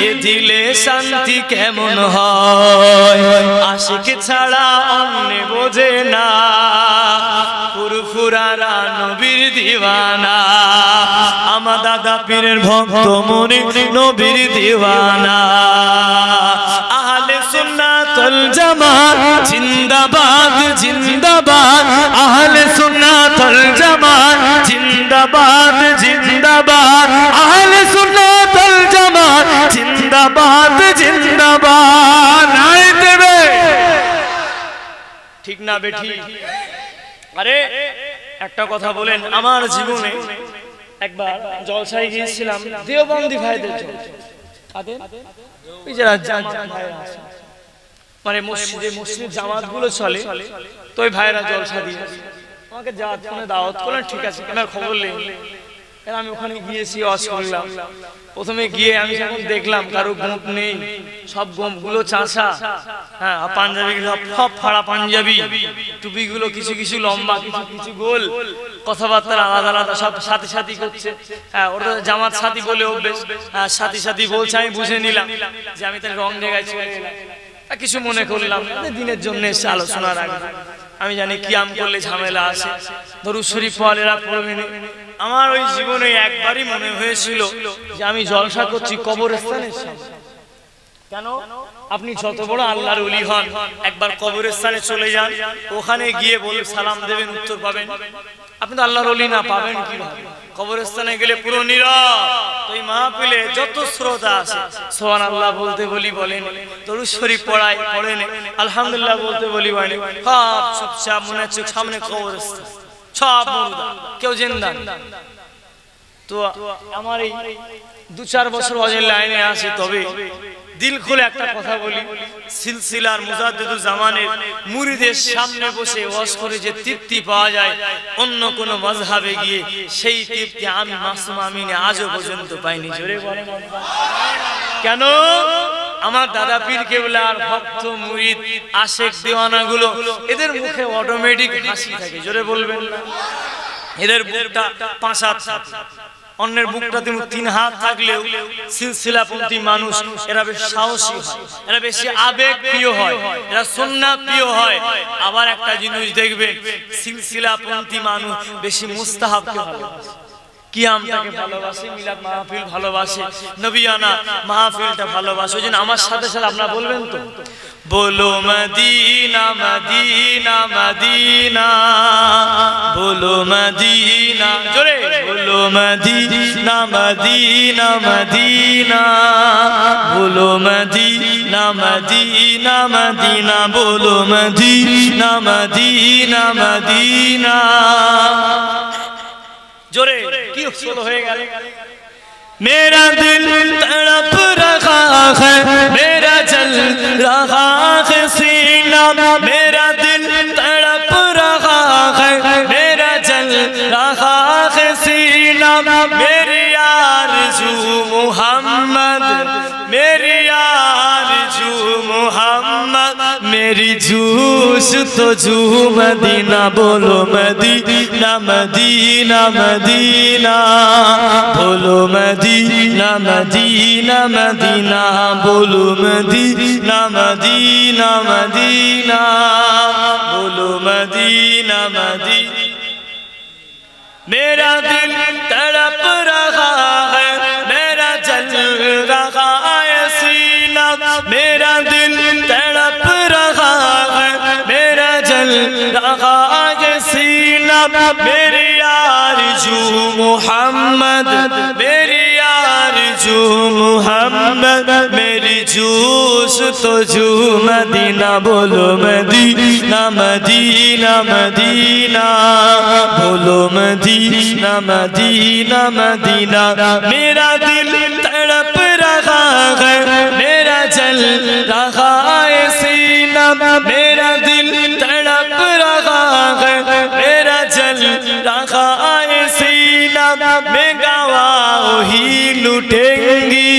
এ দিলে শান্তি কেমন হয়। আশিক ছাড়া অন্য বোঝে না, ফুরফুরারা নবীর দিওয়ানা। আমার দাদা পীরের ভক্ত মুরিদ নবীর দিওয়ানা। আহলে সুন্নাত ওয়াল জামাত জিন্দাবাদ জিন্দাবাদ, আহলে সুন্নাত না বেঠি? আরে একটা কথা বলেন, আমার জীবনে একবার জলসায় গিয়েছিলাম, দেওবন্দি ভাইদের মানে মসজিদ জামাত গুলো চলে, তো ওই ভাইরা জলসা দিয়ে আমাকে দাওয়াত করলেন, ঠিক আছে, কেনার খবর নেই। আমি ওখানে গিয়েছি, ওয়াজ করলাম। প্রথমে গিয়ে আমি যখন দেখলাম কারো গোঁপ নেই, সব গোঁপ গুলো চাষা, হ্যাঁ, পাঞ্জাবি সব ফাড়া পাঞ্জাবি, টুপি গুলো কিছু কিছু লম্বা, কিছু কিছু গোল, কথাবার্তা আলাদা আলাদা, সব সাথে সাথী করছে। হ্যাঁ, ওটা জামাত সাথী বলে অভ্যেস। সাথী সাথী বলছে, আমি বুঝে নিলাম যে আমি তার রং জায়গায় চলে এলাম। কিছু মনে করলাম দিনের জন্য এসে আলোচনা রাখবো, আমি জানি কিয়াম করলে ঝামেলা আছে, দরুদ শরীফ পড়েরা পড়বে। আমার ওই জীবনে একবারই মনে হয়েছিল যে আমি জলসা করছি কবরস্থানের সামনে। কেন? আপনি যত বড় আল্লাহর ওলি হন, একবার কবরস্থানে চলে যান, ওখানে গিয়ে বলে সালাম দেবেন, উত্তর পাবেন। আপনি তো আল্লাহর ওলি না, পাবেন কিভাবে? কবরস্থানে গেলে পুরো নীরব। ওই মাহফিলে যত শ্রোতা আছে, সুবহানাল্লাহ বলতে বলি বলেন, দরুদ শরীফ পড়াই পড়েন, আলহামদুলিল্লাহ বলতে বলি বলেন, সব চুপচাপ, মনে হচ্ছে সামনে কবরস্থান, সব মুর্দা, কেউ জিন্দা। তো আমার এই 2-4 বছর ওয়াজের লাইনে আছে, তবে দিল খুলে একটা কথা বলি, সিলসিলার মুজাদ্দিদুল জামানের মুরিদের সামনে বসে ওয়াজ করে যে তৃপ্তি পাওয়া যায়, অন্য কোন মাযহাবে গিয়ে সেই তৃপ্তি আমি মাসুম আমিনে আজও পর্যন্ত পাইনি। জোরে বলেন কেন? আমার দাদা পীর কেবলার ভক্ত মুরিদ আশেক দিওয়ানা গুলো, এদের মুখে অটোমেটিক হাসি থাকে। জোরে বলবেন না? এদের বুকটা 5 হাত, অন্যের বুকটাতে 3 হাত থাকলেও সিলসিলাপন্থী মানুষ এরা বেশ সাহসী হয়, এরা বেশি আবেগ প্রিয় হয়, এরা সুন্নাত প্রিয় হয়। আবার একটা জিনিস দেখবেন, সিলসিলাপন্থী মানুষ বেশি মুস্তাহাবকে ভালোবাসে, কিয়ামটাকে ভালোবাসে, মিলাদ মাহফিল ভালোবাসে, নবিয়ানা মাহফিলটা ভালোবাসে। ওই জন্য আমার সাথে সাথে আপনারা বলবেন তো, बोलो मदीना मदीना मदीना, बोलो मदीना, जोरे बोलो मदीना मदीना मदीना, बोलो मदीना मदीना मदीना, बोलो मदीना मदीना मदीना। जोरे की सोलो हो गया। मेरा दिल तड़प रहा है, मेरा जल रहा है सीना, मेरा दिल तड़प रहा है, मेरा जल रहा है सीना, मेरी आरज़ू मोहम्मद, मेरी आरज़ू मोहम्मद, मेरी जूश तो जू मदीना, बोलो मदीना मदीना मदीना, बोलो मदीना मदीना मदीना, बोलो मदीना मदीना मदीना, बोलो मदीना मदीना। मेरा दिल तड़प रहा है, मेरा जल रहा है सीना, मेरा दिल तड़प रहा है, मेरा जल रहा है सीना, मेरी आरज़ू मोहम्मद, मेरी आरज़ू मोहम्मद, मेरी जूश तो जू मदीना, बोलो मदीना मदीना मदीना, बोलो मदीना मदीना मदीना। मेरा दिल तड़प रहा है, मेरा जल रहा है सीना, मेरा दिल तड़प रहा है, मेरा जल रहा है सीना, मैं गवाह ही लुटेंगी,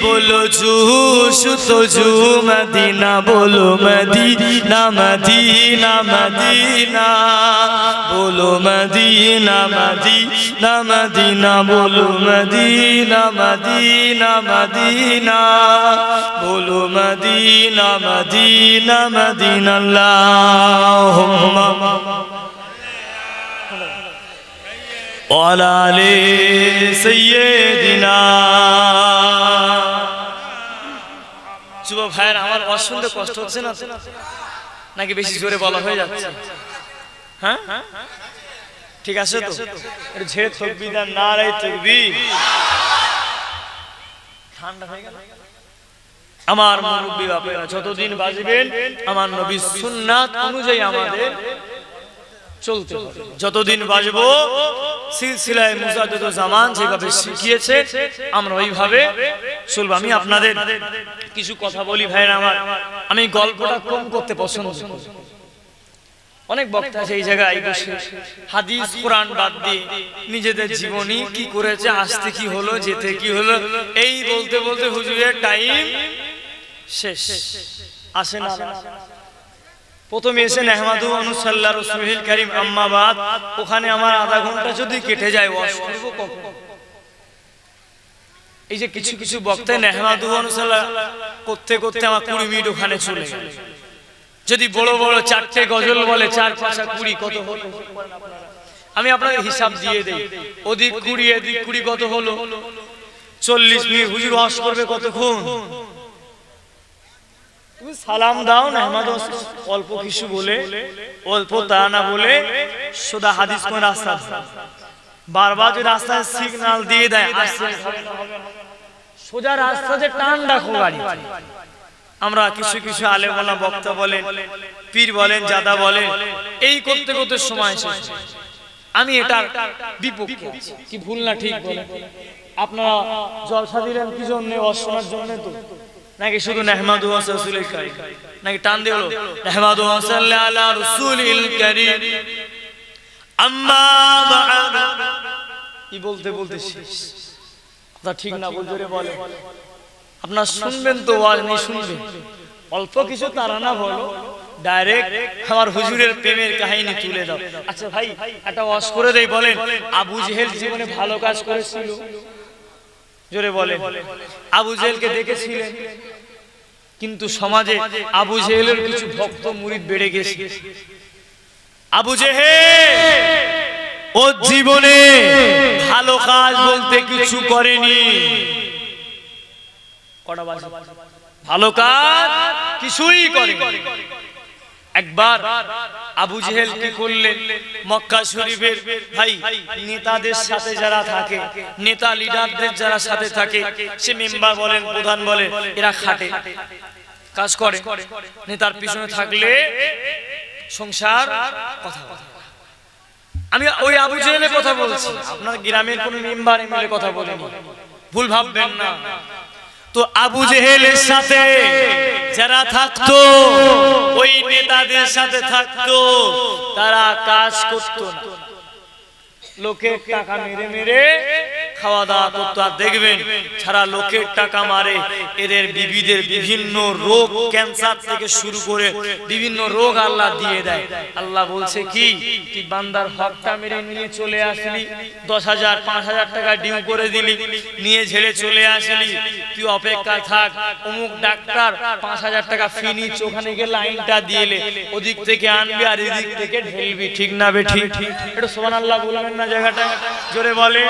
बोलो जूश तो जू मदीना, बोलो मदीना मदीना मदीना, बोलो मदीना मदीना मदीना, बोलो मदीना मदीना मदीना, बोलो मदीना मदीना मदीना। अल्लाहुम्मा ওয়ালা আলি সাইয়্যিদিনা। যুব ভাইয়ের, আমার অসুন্দর কষ্ট হচ্ছে না নাকি বেশি জোরে বলা হয়ে যাচ্ছে? হ্যাঁ ঠিক আছে তো? একটু ঝেড়ে থাকবি না, নারে থাকবি। ঠান্ডা হয়ে গেল, আমার মুরব্বী বাপেরা যতদিন বাঁচবেন আমার নবীর সুন্নাত অনুযায়ী আমাদের চলতে হবে। যতদিন বাঁচবো সিলসিলায়ে মুজাদ্দিদুল জামান যেভাবে শিখিয়েছে আমরা ওইভাবে চলবো। আমি আপনাদের কিছু কথা বলি ভাইরা আমার, আমি গল্পটা কম করতে পছন্দ করি। অনেক বক্তা আছে এই জায়গায় বসে হাদিস কোরআন বাদ দিয়ে নিজেদের জীবনী কি করেছে, আসতে কি হলো, যেতে কি হলো, এই বলতে বলতে হুজুরের টাইম শেষ। আসে না প্রথমে এসে নেহমাদু অনুসাল্লাহ রাসূলুল কারীম আম্মা বাদ, ওখানে আমার আধা ঘন্টা যদি কেটে যায় ওয়াজ করব কখন? এই যে কিছু কিছু বক্তা নেহমাদু অনুসাল্লাহ করতে করতে আমার 20 মিনিট ওখানে চলে গেল। যদি বড় বড় 4টে গজল বলে 4 5 20 কত হলো? আমি আপনাদের হিসাব দিয়ে দেই, ওদিক 20 এদিক 20 কত হলো? 40 মিনিট হুজুর ওয়াজ করবে কতক্ষণ? তুমি সালাম দাও না, আমাদের অল্প কিছু বলে, অল্প তা না বলে সোজা হাদিস কোন রাস্তা, বারবার যে রাস্তায় সিগন্যাল দিয়ে দেয় সোজা রাস্তা যে টান রাখো গাড়ি। আমরা কিছু কিছু আলেম ওয়ালা বক্তা বলেন, পীর বলেন, জাদা বলেন, এই করতে করতে সময় শেষ। আমি এটা বিপক্ষে, কি ভুল না ঠিক বলেন? আপনারা জলসা দিলেন কি জন্য? অশোনার জন্য তো নাকি শুধু নেহমাদু রাসূলুল কারীম, নাকি টান দিয়ে হলো নেহমাদু সাল্লাল্লাহু আলা রাসূলিল কারীম আম্মা বা'দ, কি বলতে বলতে শেষ। কথা ঠিক না বল, জোরে বলে। আপনারা শুনবেন তো, ওয়াজ নেই শুনবেন, অল্প কিছু তারা না বলো, ডাইরেক্ট আমার হুজুরের প্রেমের কাহিনী তুলে দাও। আচ্ছা ভাই একটা ওয়াজ করে দেই, বলেন আবু জেহেল জীবনে ভালো কাজ করেছিল? জোরে বলেন। আবু জেহেলকে দেখেছিলেন, কিন্তু সমাজে আবু জেহেলের কিছু ভক্ত মুরিদ বেড়ে গেছে। আবু জেহেল ও জীবনে ভালো কাজ বলতে কিছু করেনি, ভালো কাজ কিছুই করেনি। একবার আবু জেহেল কি করলেন, মক্কা শরীফের ভাই নেতাদের সাথে যারা থাকে, নেতা লিডারদের যারা সাথে থাকে, সে মেম্বার বলেন, প্রধান বলেন, এরা খাটে কাজ করে, নেতার পিছনে থাকলে সংসার কথা বলে। আমি ওই আবু জেহেলের কথা বলছি, আপনার গ্রামের কোন মেম্বার এমএলএ কথা বলেনি, ভুল ভাববেন না। তো আবু জেহেলের সাথে যারা থাকতো, ওই নেতাদের সাথে থাকতো, তারা কাজ করতো না, লোকের টাকা মেরে মেরে খাওয়া দাওয়া করতো। আর দেখবেন যারা লোকের টাকা মারে, এদের বিবিদের বিভিন্ন রোগ, ক্যান্সার থেকে শুরু করে বিভিন্ন রোগ আল্লাহ দিয়ে দেয়। আল্লাহ বলছে কি, তুই বান্দার হকটা মেরে নিয়ে চলে আসলি, 10,000 5,000 টাকা ডিউ করে দিলি, নিয়ে ঝেড়ে চলে আসলি, তুই অপেক্ষা থাক, অমুক ডাক্তার 5,000 টাকা ফি নিচ্ছে, ওখানে গিয়ে লাইনটা দিয়েলে ওদিক থেকে আনবি আর এদিক থেকে ঢেলবি, ঠিক না বে ঠিক? এটা সুবহানাল্লাহ বলবেন না জায়গাটা, জোরে বলে।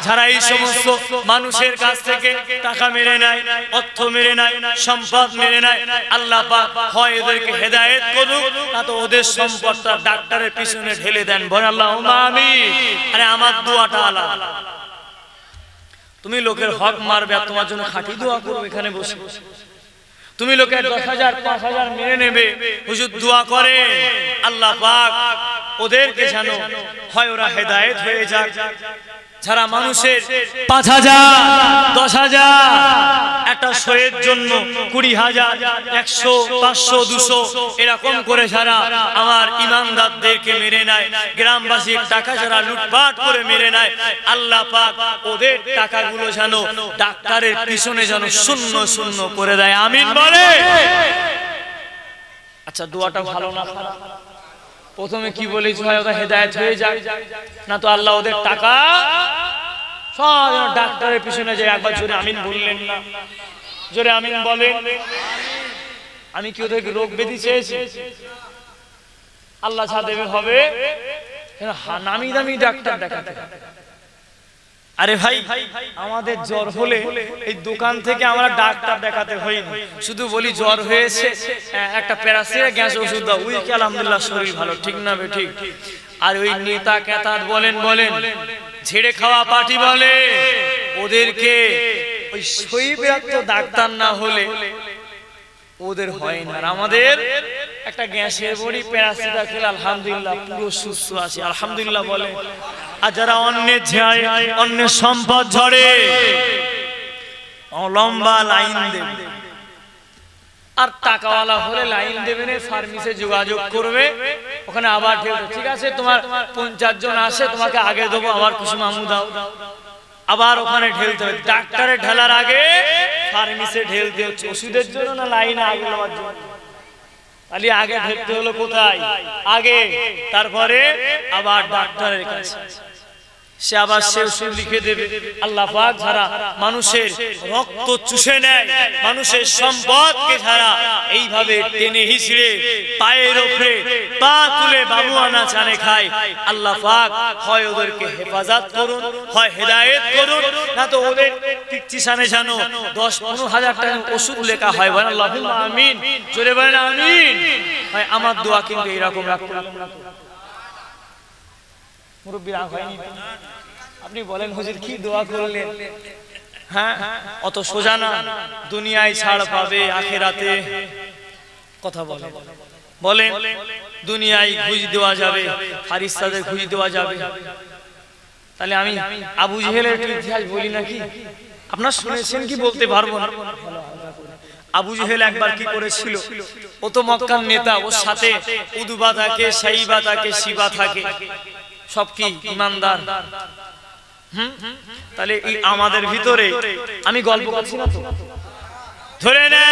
যারা এই সমস্ত মানুষের কাছ থেকে টাকা মেরে নেয়, অর্থ মেরে নেয়, সম্পদ মেরে নেয়, আল্লাহ পাক হয় এদেরকে হেদায়েত করুক, না তো ওদের সম্পদটা ডাক্তারের পিছনে ঢেলে দেন। বল আল্লাহুম্মা আমিন। আরে আমার দোয়াটা আলাদা, তুমি লোকের হক মারবে আর তোমার জন্য খাঁটি দোয়া করবে এখানে বসে। তুমি লোকের 10,000 5,000 মেরে নেবে, হুজুর দোয়া করে আল্লাহ পাক ওদেরকে জানো হয় ওরা হেদায়েত হয়ে যাক। যারা মানুষের 5,000 10,000 একটা শোয়ের জন্য 20,000 100 500 200 এরকম করে যারা আমার ইমানদারদেরকে মেরে নেয়, গ্রামবাসীর টাকা যারা লুটপাট করে মেরে নেয়, আল্লাহ পাক ওদের টাকাগুলো যেন ডাক্তারের পিছনে যেন শূন্য শূন্য করে দেয়। আমিন বলে। আচ্ছা দোয়াটা ভালো না খারাপ? প্রথমে কি বলেছি, ভাই ওরা হেদায়েত হয়ে যায়, না তো আল্লাহ ওদের টাকা সব ডাক্তারের পিছনে যায়। একবার জোরে আমিন বললেন না? জোরে আমিন বলেন। আমি কি ওদেরকে রোগ ব্যাধি চেয়েছি? আল্লাহ যা দেবে হবে, নামি দামি ডাক্তার দেখাতে। আরে ভাই আমাদের জ্বর হলে এই দোকান থেকে আমরা ডাক্তার দেখাতে হয়নি, শুধু বলি জ্বর হয়েছে, একটা প্যারাসিটামল গ্যাস ওষুধ দাও, উই কি আলহামদুলিল্লাহ শরীর ভালো, ঠিক না বে ঠিক? আর ওই নেতা কেতাত বলেন ঝেড়ে খাওয়া পার্টি বলে, ওদেরকে ওই শহীদরা তো ডাক্তার না হলে ওদের হয় না। আর আমাদের একটা গ্যাসের বড়ি প্যারাসিটা খেলে আলহামদুলিল্লাহ পুরো সুস্থ আছে, আলহামদুলিল্লাহ বলে। আর যারা অন্যের ঝাড়ে অন্যের সম্পদ ঝরে লম্বা লাইন দেবে, আর টাকাওয়ালা হলে লাইন দেবে না, ফার্মেসে যোগাযোগ করবে, ওখানে আবার ঠেলবে, ঠিক আছে তোমার 50 জন আসে তোমাকে আগে দেবো, আবার খুশি মামু দাও, আবার ওখানে ঢেলতে হবে। ডাক্তারে ঢেলার আগে ফার্মেসে ঢেলতে হচ্ছে, ওষুধের জন্য না লাইনে আগে নেওয়ার জন্য? তাহলে আগে ঢেলতে হলো কোথায়? আগে, তারপরে আবার ডাক্তারের কাছে। সে আবার সে ওষুধ লিখে দেবে। আল্লাহ পাক যারা মানুষের রক্ত চুষে নেয়, মানুষের সম্পদকে যারা এইভাবে টেনে হিচড়ে পায়ের উপরে পা তুলে বাবু আনা চানে খায়, আল্লাহ পাক হয় ওদেরকে হেফাজত করুন, হয় হেদায়েত করুন, না তো ওদের পিকচিশানে জানো 10-15 হাজার টাকা ওষুধ লেখা হয়। বলেন আল্লাহুম্মা আমিন, জোরে বলেন আমিন। হয় আমার দোয়া কিন্তু এরকম রাখতে, মুরব্বী রাগ হয়নি? আপনি বলেন হুজুর কি দোয়া করলেন? হ্যাঁ, অত সোজা না। দুনিয়ায় ছাড় পাবে আখিরাতে, কথা বলে বলেন। দুনিয়ায় ঘুষ দেওয়া যাবে, ফারিস্তাদের ঘুষ দেওয়া যাবে। তাহলে আমি আবু জেহেলের ইতিহাস বলি নাকি? আপনারা শুনেছেন কি বলতে পারবো না। আবু জেহেল একবার কি করেছিল? ও তো মক্কার নেতা, ওর সাথে উদবা থাকে, সাইবা থাকে, শিবা থাকে, সব কি ইমানদার। তাহলে এই আমাদের ভিতরে, আমি গল্প করছি না তো, ধরে না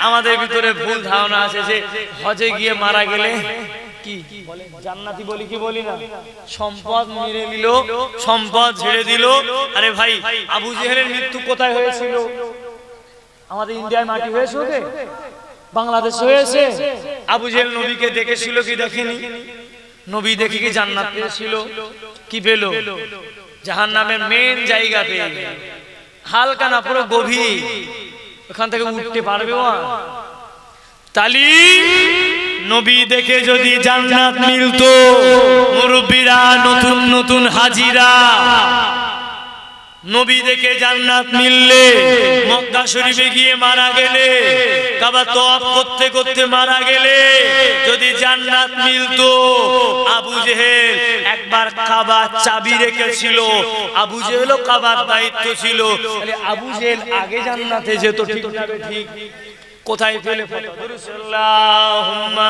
আমাদের ভিতরে ভুল ধারণা আছে যে হজে গিয়ে মারা গেলে কি জান্নাতি বলি কি বলি না, সম্পদ মেরে নিল, সম্পদ ছেড়ে দিল। আরে ভাই, আবু জেহেলের মৃত্যু কোথায় হয়েছিল? আমাদের ইন্ডিয়ায় মাটি হয়েছে, ওকে বাংলাদেশ হয়েছে। আবু জেহেল নবীকে দেখেছিল কি দেখেনি? নবী দেখে কি জান্নাত পেয়েছিল? কি পেল? জাহান্নামের মেন জায়গা পেয়ে গেল। হালকা না, পুরো গভীর, ওখান থেকে উঠতে পারবে না। তালি নবী দেখে যদি জান্নাত মিলতো, মুরব্বিরা, নতুন নতুন হাজিরা, নবী দেখে জান্নাত মিললে মক্কা শরীফে গিয়ে মারা গেলে, কাবা তওয়াফ করতে করতে মারা গেলে যদি জান্নাত মিলতো, আবু জেহেল একবার কাবার চাবি রেখেছিল, আবু জেহেলও কাবার দায়িত্ব ছিল, তাহলে আবু জেহেল আগে জান্নাতে যেত। ঠিক না? ঠিক। কোথায় ফেলে? আল্লাহুম্মা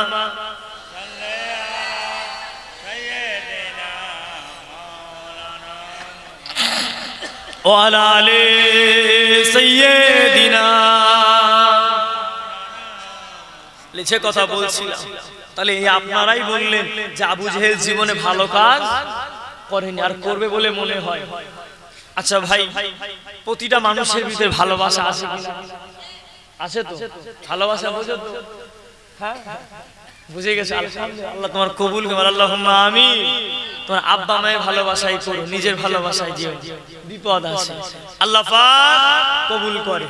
ওয়ালা আলে সাইয়্যিদিনা, লিখে কথা বলছিলাম। তাহলে এই আপনারাই বললেন যে আবু জেহেল জীবনে ভালো কাজ করেনি, আর করবে বলে মনে হয়। আচ্ছা ভাই, প্রতিটা মানুষের ভিতরে ভালোবাসা আছে কি না? আছে তো? ভালোবাসা বোঝো তো? হ্যাঁ, বুঝে গেছে। আল্লাহ তোমার কবুল করুন, আল্লাহুম্মা আমিন। তোমার আব্বা মায়ের ভালোবাসাই করো, নিজের ভালোবাসাই যেও, বিপদ আছে, আল্লাহ পাক কবুল করে।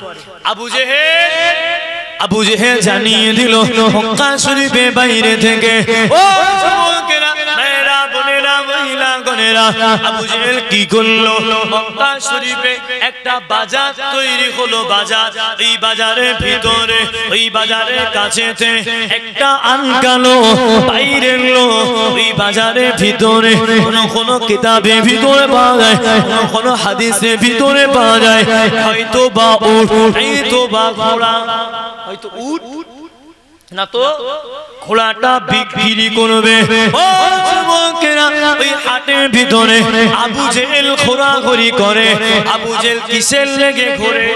আবু জেহেল জানিয়ে দিল মক্কা শরীফের বাইরে থেকে, ও যুবকেরা, মেয়েরা, বোনেরা, মহিলা গণেরা, আবু জেহেল কি করলো? মক্কা শরীফে একটা বাজার তৈরি হলো, বাজার। এই বাজারের ভিতরে, ওই বাজারের কাছেতে একটা আনকালো বাইরে এলো। ওই বাজারের ভিতরে কোন কিতাবের ভিতরে পাওয়া যায়, কোন হাদিসের ভিতরে পাওয়া যায়, হয়তো বা উট, হয়তো বা ঘোড়া, হয়তো উট না তো ঘোড়াটা বিক্রি করবে। ও যুবকেরা, ওই হাটের ভিতরে আবু জেহেল ঘোরাঘুরি করে। আবু জেহেল কিসের লেগে ঘোরে?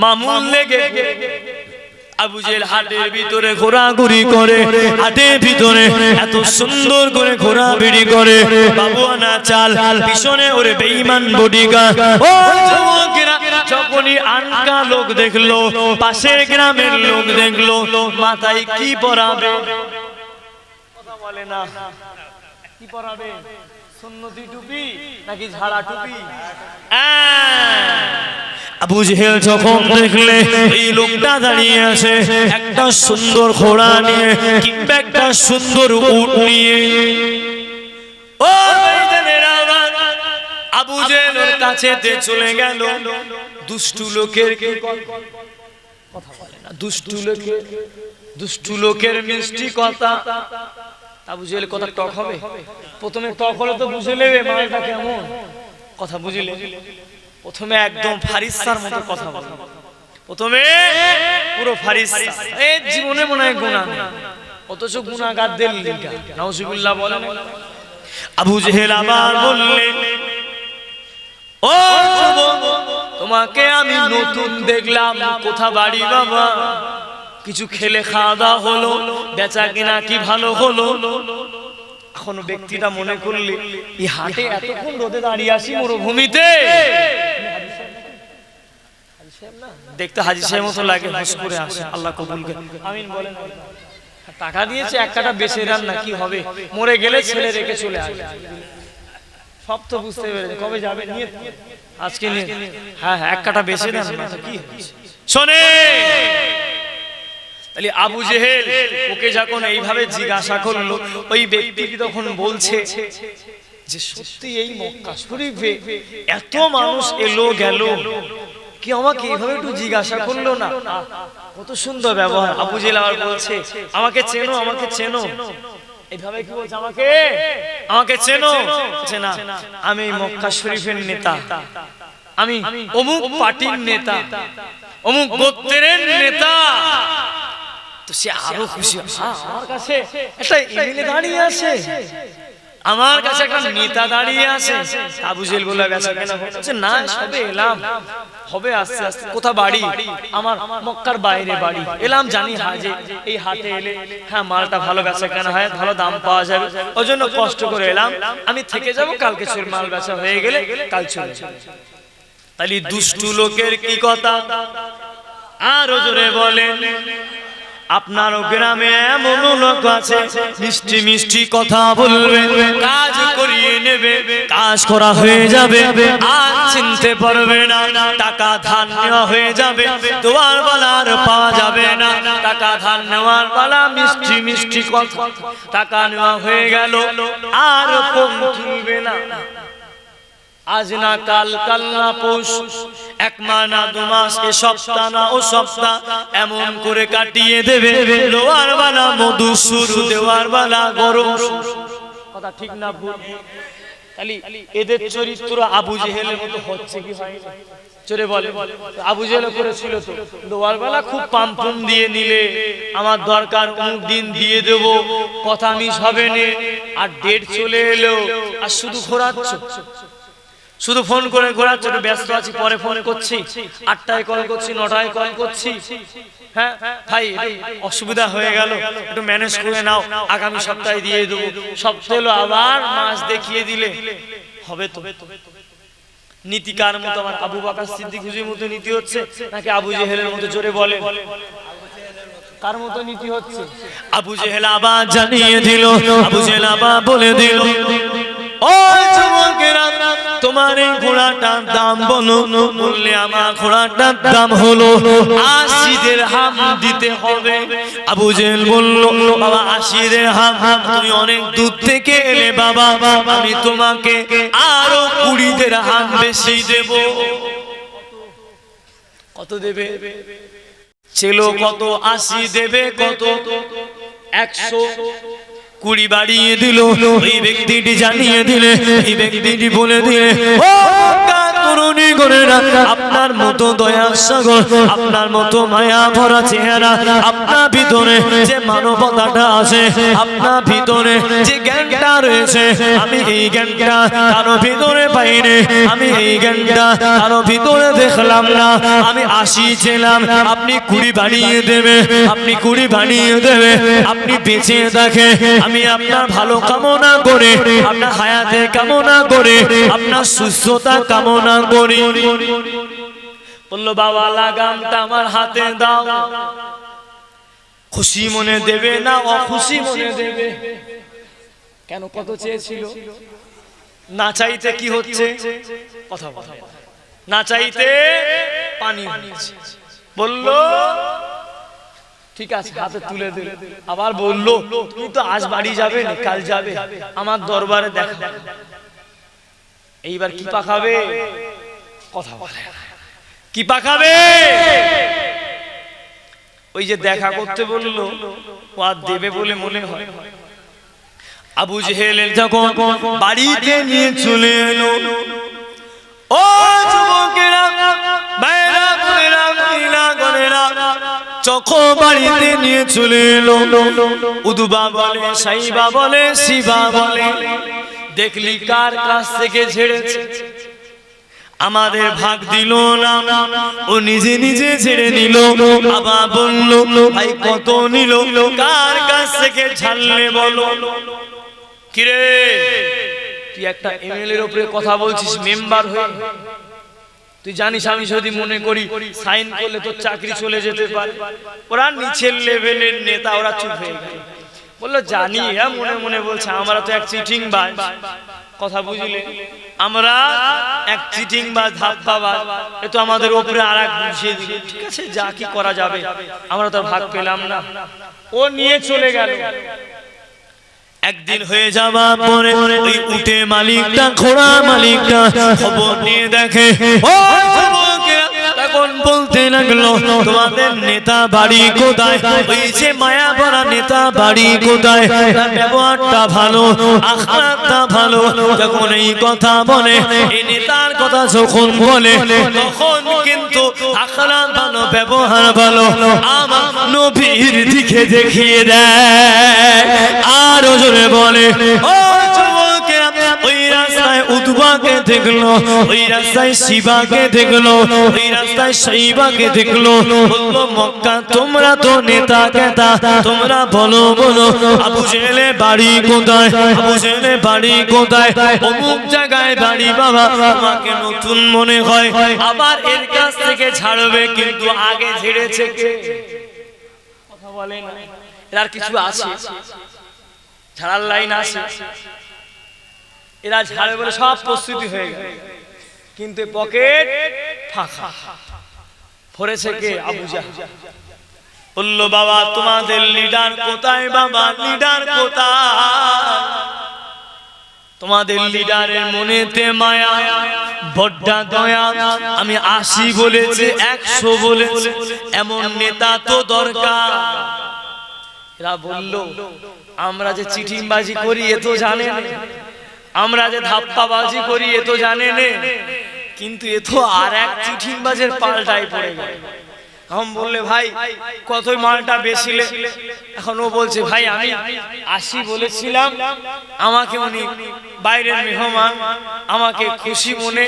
মামুন লেগে। আবু জেহেল হাটের ভিতরে ঘোরাঘুরি করে, হাটের ভিতরে এত সুন্দর করে ঘোরাঘুরি করে, বাবু আনা চাল, পিছনে ওরে বেঈমান বডিগার্ড। ও যুবকেরা, যখনই আনকা লোক দেখলো, পাশের গ্রামের লোক দেখলো, মাথায় কি পরাবে? কথা বলে না, কি পরাবে? সুন্নতি টুপি নাকি ঝাড়া টুপি? আবু জেহেল যখন দেখলে এই লোকটা দাঁড়িয়ে আছে একটা সুন্দর ঘোড়া নিয়ে কিংবা একটা সুন্দর উট নিয়ে, ও আবু জেহেলের কাছেতে চলে গেল। দুষ্টু লোকের কথা বলে না, দুষ্টু লোকের মিষ্টি কথা। আবু জেহেল কথা টক হবে, প্রথমে টক হলে তো বুঝে নেবে মালটা কেমন, কথা বুঝলে। প্রথমে একদম ফারিস্তার মতো কথা বলে, প্রথমে পুরো ফারিস্তা, এই জীবনে মনে হয় গুনাহ, অথচ গুনাহগারদের লিডার, নাউজুবিল্লাহ বলেন। আবু জেহেল আবার বললেন, ও যুবক, তোমাকে আমি নতুন দেখলাম, কোথা বাড়ি বাবা? কিছু খেলে খাওয়া দাওয়া হলো, বেচা কিনা কি ভালো হলো? এখন ব্যক্তিটা মনে করলে এই হাটে এতক্ষণ রোদে দাঁড়িয়ে আসি মরুভূমিতে, দেখতে হাজী সাহেব মতো লাগে, হুশ করে আসে। আল্লাহ কবুল করে, আমিন বলেন। টাকা দিয়েছে এক কাটা বেচে দেন না, কি হবে? মরে গেলে ছেলে রেখে চলে আসবে, সব তো বুঝতে পেরেছে। কবে যাবে? নিয়ে আজকে নিয়ে, হ্যাঁ এক কাটা বেচে দেন না, কি শোনে। তাহলে আবু জেহেল ওকে যখন এইভাবে জিজ্ঞাসা করলো, ওই ব্যক্তি তখন বলছে যে সত্যি এই মক্কা শরীফে এত মানুষ এলো গেল, কি আমাকে এইভাবে একটু জিজ্ঞাসা করলো না? কত সুন্দর ব্যবহার। আবু জেহেল আবার বলছে, আমাকে চেনো, আমাকে চেনো। এইভাবে কি বলছে, আমাকে চেনো? না, আমি মক্কা শরীফের নেতা, আমি অমুক পার্টির নেতা, অমুক গোত্রের নেতা। তো সে আরো খুশি, আমার কাছে একটা এমএলএ দাঁড়িয়ে আছে, আমার কাছে একটা নেতা দাঁড়িয়ে আছে। আবু জেহেল বলল, বেচা কেনা হচ্ছে না? সবে এলাম, হবে আস্তে আস্তে। কোথা বাড়ি? আমার মক্কার বাইরে বাড়ি। এলাম জানি হাজে, এই হাটে এলে হ্যাঁ মালটা ভালো বেচা কেনা হয়, ভালো দাম পাওয়া যাবে, ওই জন্য কষ্ট করে এলাম। আমি থেকে যাব, কালকে চোর মাল বেচা হয়ে গেলে কাল চলে যাব। তাহলে দুষ্টু লোকের কি কথা? আরো জোরে বলেন। আপনার গ্রামে এমন লোক আছে, মিষ্টি মিষ্টি কথা বলবে, কাজ করিয়ে নেবে, কাজ করা হয়ে যাবে, আর চিনতে পারবে না, টাকা ধার নেওয়া হয়ে যাবে, দোয়ার বালার পাওয়া যাবে না, টাকা ধার নেওয়ার বালা, মিষ্টি মিষ্টি কথা, টাকা নেওয়া হয়ে গেল, আর ফোন তুলবে না। আজ না কাল, কাল না পৌষ, এক মাস না দু মাস, এ সপ্তাহ না ও সপ্তাহ, এমন করে কাটিয়ে দেবে। লোয়ার বালা মধু সুর, দেওয়ার বালা গরম। কথা ঠিক না ভুল? তাহলে এদের চরিত্র আবু জেহেলের মতো হচ্ছে কি হয় না? চলে বলে, আবু জেহেল করেছিল তো, লোয়ার বেলা খুব পাম্পম দিয়ে নিলে, আমার দরকার অমুক দিন দিয়ে দেব, কথা মিস হবে না। আর ডেট চলে এলো, আর শুধু ঘোরাচ্ছ, শুধু ফোন করে ঘোরাচ্ছ, ব্যস্ত আছি, পরে ফোন করছি, 8টায় কল করছি, 9টায় কল করছি। হ্যাঁ ভাই, অসুবিধা হয়ে গেল, একটু ম্যানেজ করে নাও, আগামী সপ্তাহে দিয়ে দেবো। সপ্তাহ এলো, আবার মাস দেখিয়ে দিলে হবে তো? নীতি কার মতো? আমার আবু বকর সিদ্দিক হুজুরের মতো নীতি হচ্ছে, নাকি আবু জেহেলের মতো? জোরে বলে, কার মতো নীতি হচ্ছে? আবু জেহেল আবার জানিয়ে দিল, আবু জেহেল আবার বলে দিল, ও যুবকেরা, তোমার এই ঘোড়াটার দাম বলো। বললে আমার ঘোড়াটার দাম হলো 80 দিরহাম দিতে হবে। আবু জেহেল বলল, বাবা 80 দিরহাম? তুমি অনেক দূর থেকে এলে বাবা, আমি তোমাকে আরো 20 দিরহাম বেশি দেব। কত দেবে? ছিল কত? 80 দেবে কত? 120 বাড়িয়ে দিল। ওই ব্যক্তিটি জানিয়ে দিলে, এই ব্যক্তিটি বলে দিলে, ও তরুণী গোরেরা, আপনার মতো দয়ার সাগর, আপনার মতো মায়া ভরা চেহারা, আপনার ভিতরে যে মানবতাটা আছে, আপনার ভিতরে যে জ্ঞানটা রয়েছে, আমি এই জ্ঞানটা কারো ভিতরে পাইনি, আমি এই জ্ঞানটা কারো ভিতরে দেখলাম না। আমি 80 ছিলাম, আপনি 20 বাড়িয়ে দেবে, আপনি 20 বাড়িয়ে দেবে, আপনি বেঁচে দেখে। আমি আপনার ভালো কামনা করে, আপনার হায়াতে কামনা করে, আপনার সুস্থতা কামনা করি। বললো, বাবা লাগামটা আমার হাতে দাও। খুশি মনে দেবে না অখুশি মনে দেবে? কেন? কত চেয়েছিল? না চাইতে কি হচ্ছে? কথা বলে, না চাইতে পানি হচ্ছে। বললো ঠিক আছে, হাতে তুলে দিল। আবার বললো, তুমি তো আজ বাড়ি যাবে না, কাল যাবে, আমার দরবারে দেখা। এইবার কি পাকাবে? কথা বলে কি পাকাবে? ওই যে দেখা করতে বললো ও আর দেবে বলে মনে হয়। আবু জেহেলের যখন বাড়িতে নিয়ে চলে এলো, ও যুবকেরা, ভাইরা, বোনেরা, মহিলা গণেরা, যখন বাড়িতে নিয়ে চলে এলো, উদবা বলে, সাইবা বলে, শিবা বলে, দেখলি কার কাছ থেকে ছেড়েছে? আমাদের ভাগ দিল না, ও নিজে নিজে ছেড়ে নিল। আবার বলল, ভাই কত নিল? কার কাছ থেকে ছাড়লে বলো। কিরে, তুই একটা এমএলএ এর উপরে কথা বলছিস মেম্বার হয়ে? তুই জানিস আমি যদি মনে করি সাইন করলে তোর চাকরি চলে যেতে পারে? ওরা নিচের লেভেলের নেতা, ওরা চুপ হয়ে গেল। বললো জানি, এরা মনে মনে বলছে আমরা তো এক চিটিং বাজ। কথা বুঝলে? আমরা এক চিটিং বাজ, ধাপ্পাবাজ, এ তো আমাদের উপরে আর এক বুঝিয়ে দিল। ঠিক আছে, যা কি করা যাবে, আমরা তো ভাগ পেলাম না। ও নিয়ে চলে গেল। একদিন হয়ে যাওয়া পরে ওই উটে মালিকটা, ঘোড়া মালিকটা খবর নিয়ে দেখে, ও যুবকেরা, তখন বলতে লাগলো, তোমাদের নেতা বাড়ি কোথায়? ওই যে মায়া ভরা নেতা বাড়ি কোথায়? ব্যবহারটা ভালো, আখলাকটা ভালো। যখন এই কথা বলে, এই নেতার কথা যখন বলে, তখন কিন্তু আখলাক ভালো, ব্যবহার ভালো, আমার নবীর দিকে দেখিয়ে দেয়। আর জোরে বলে, ও যুবকেরা, ওই রাস্তায় উতবাকে দেখলো, ওই রাস্তায় শিবাকে দেখলো, ওই রাস্তায় সাইবাকে দেখলো। বললো, মক্কা তোমরা তো নেতা কেতা, তোমরা বলো বলো আবু জেহেলের বাড়ি কোথায়? আবু জেহেলের বাড়ি কোথায়? অমুক জায়গায় বাড়ি। বাবা, আমাকে নতুন মনে হয়, আবার এর কাছ থেকে ছাড়বে, কিন্তু আগে ছেড়েছে কে? কথা বলেন, এর কিছু আছে? ছাড়ার লাইন আছে? এরা ছাড়বে বলে সব প্রস্তুতি হয়ে গেল, কিন্তু পকেট ফাঁকা। ভরেছে কে? আবু জাহেল। বললো, বাবা তোমাদের লিডার কোথায়? বাবা লিডার কোথায়? তোমাদের লিডারের মনেতে মায়া, বড্ডা দয়া। আমি 80 বলেছে, 100 বলেছে, এমন নেতা তো দরকার। এরা বলল, আমরা যে চিটিংবাজি করি এ তো জানে না, আমরা যে ধাপ্পাবাজি করি এ তো জানে না, কিন্তু এ তো আর এক চিটিংবাজের পাল্টায় পড়ে গেল। हम बोले भाई कतई मालटा बेचिले এখন ও বলছে ভাই আমি 80 বলেছিলাম আমাকে উনি বাইরের মেহমান আমাকে খুশি মনে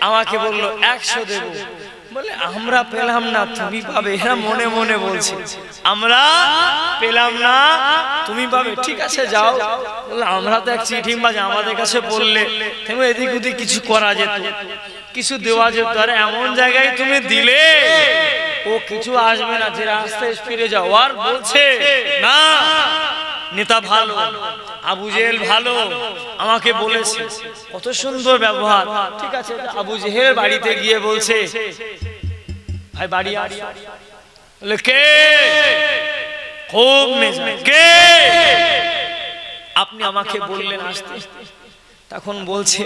আমাকে বলল 100 দেব বলে আমরা পেলাম না তুমি পাবে এরা মনে মনে বলছে আমরা পেলাম না তুমি পাবে ঠিক আছে যাও বলে আমরা তো এক চিটিংবাজ আমাদের কাছে বললে তুমি এদিক ওদিক কিছু করা যেত কিছু দেওয়া যেত আর এমন জায়গায় তুমি দিলে ও কিছু আসবে না যে রাস্তায় ফিরে যাও আর বলছে না নেতা ভালো আবু জেহেল ভালো আমাকে বলেছে কত সুন্দর ব্যবহার ঠিক আছে আবু জেহেল বাড়িতে গিয়ে বলছে ভাই বাড়ি আস বলে কে খুব মেজাজ কে আপনি আমাকে বললেন আসতে তখন বলছে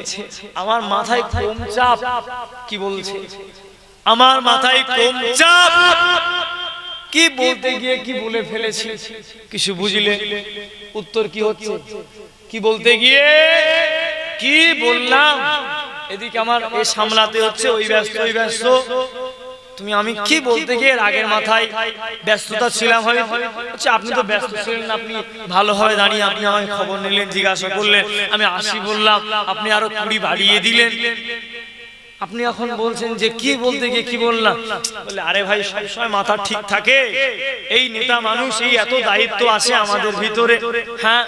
আমার মাথায় কম চাপ কি বলছে আমার মাথায় কম চাপ কি বলতে গিয়ে কি বলে ফেলেছি কিছু বুঝলে উত্তর কি হচ্ছে কি বলতে গিয়ে কি বললাম এদিকে আমার এ সামলাতে হচ্ছে ওই ব্যস্ত তুমি আমি কি বলতে গিয়ে রাগের মাথায় ব্যস্ততা ছিলাম হচ্ছে আপনি তো ব্যস্ত ছিলেন আপনি ভালোভাবে দাঁড়িয়ে আপনি আমাকে খবর নিলেন জিজ্ঞাসা করলেন আমি 80 বললাম আপনি আরো 20 বাড়িয়ে দিলেন আপনি এখন বলছেন যে কি বলতে গিয়ে কি বললাম বলে আরে ভাই সব সময় মাথা ঠিক থাকে এই নেতা মানুষ এই এত দায়িত্ব আছে আমাদের ভিতরে হ্যাঁ